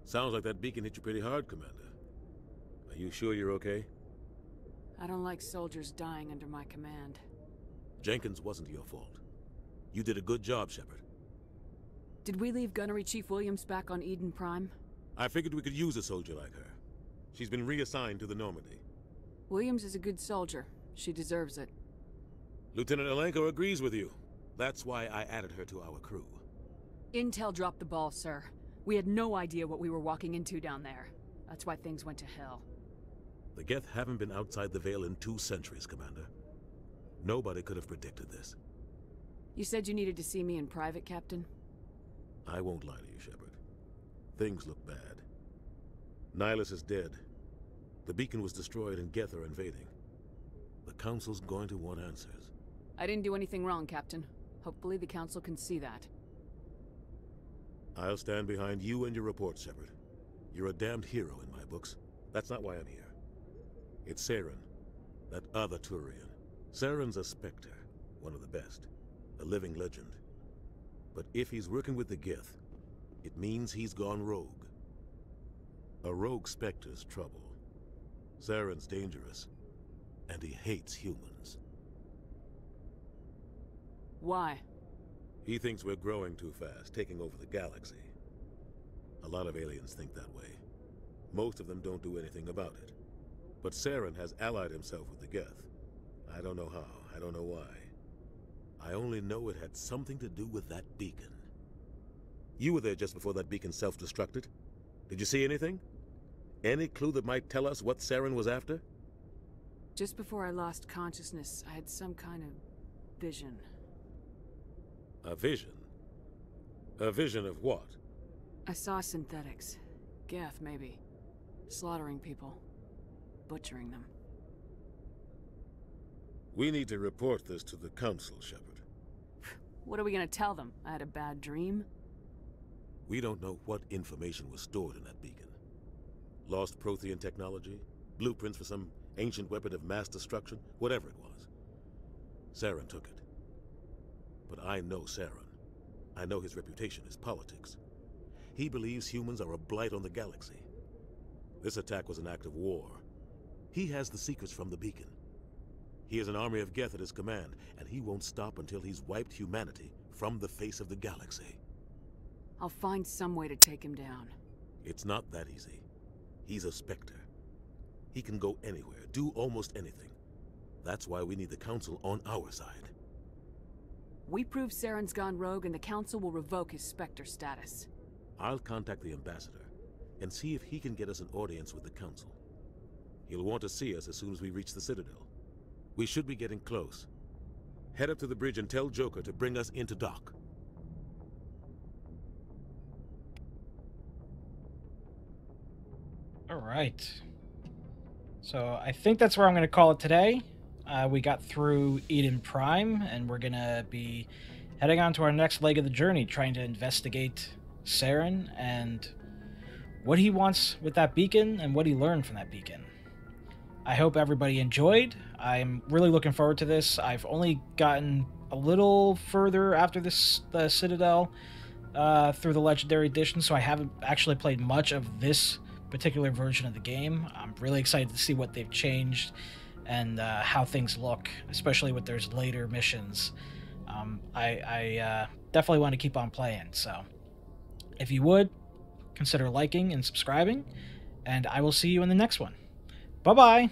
Speaker 13: Sounds like that beacon hit you pretty hard, Commander. Are you sure you're okay?
Speaker 9: I don't like soldiers dying under my command.
Speaker 13: Jenkins wasn't your fault. You did a good job, Shepard.
Speaker 9: Did we leave Gunnery Chief Williams back on Eden Prime?
Speaker 13: I figured we could use a soldier like her. She's been reassigned to the Normandy.
Speaker 9: Williams is a good soldier. She deserves it.
Speaker 13: Lieutenant Alenko agrees with you. That's why I added her to our crew.
Speaker 9: Intel dropped the ball, sir. We had no idea what we were walking into down there. That's why things went to hell.
Speaker 13: The Geth haven't been outside the Veil in 2 centuries, Commander. Nobody could have predicted this.
Speaker 9: You said you needed to see me in private, Captain?
Speaker 13: I won't lie to you, Shepard. Things look bad. Nihilus is dead. The beacon was destroyed and Geth are invading. The Council's going to want answers.
Speaker 9: I didn't do anything wrong, Captain. Hopefully the Council can see that.
Speaker 13: I'll stand behind you and your report, Shepard. You're a damned hero in my books. That's not why I'm here. It's Saren, that other Turian. Saren's a Spectre, one of the best. A living legend. But if he's working with the Geth, it means he's gone rogue. A rogue Spectre's trouble. Saren's dangerous, and he hates humans.
Speaker 9: Why?
Speaker 13: He thinks we're growing too fast, taking over the galaxy. A lot of aliens think that way. Most of them don't do anything about it. But Saren has allied himself with the Geth. I don't know how, I don't know why. I only know it had something to do with that beacon. You were there just before that beacon self-destructed. Did you see anything? Any clue that might tell us what Saren was after?
Speaker 9: Just before I lost consciousness, I had some kind of vision.
Speaker 13: A vision? A vision of what?
Speaker 9: I saw synthetics. Geth, maybe. Slaughtering people. Butchering them.
Speaker 13: We need to report this to the Council, Shepard.
Speaker 9: What are we gonna tell them? I had a bad dream?
Speaker 13: We don't know what information was stored in that beacon. Lost Prothean technology? Blueprints for some ancient weapon of mass destruction? Whatever it was. Saren took it. But I know Saren. I know his reputation is politics. He believes humans are a blight on the galaxy. This attack was an act of war. He has the secrets from the beacon. He has an army of Geth at his command, and he won't stop until he's wiped humanity from the face of the galaxy.
Speaker 9: I'll find some way to take him down.
Speaker 13: It's not that easy. He's a Spectre. He can go anywhere, do almost anything. That's why we need the Council on our side.
Speaker 9: We prove Saren's gone rogue and the Council will revoke his Spectre status.
Speaker 13: I'll contact the Ambassador and see if he can get us an audience with the Council. He'll want to see us as soon as we reach the Citadel. We should be getting close. Head up to the bridge and tell Joker to bring us into dock.
Speaker 1: All right. So I think that's where I'm going to call it today. We got through Eden Prime, and we're going to be heading on to our next leg of the journey, trying to investigate Saren and what he wants with that beacon and what he learned from that beacon. I hope everybody enjoyed. I'm really looking forward to this. I've only gotten a little further after this Citadel through the Legendary Edition, so I haven't actually played much of this particular version of the game. I'm really excited to see what they've changed and how things look, especially with there's later missions. I definitely want to keep on playing, so if you would, consider liking and subscribing, and I will see you in the next one. Bye-bye!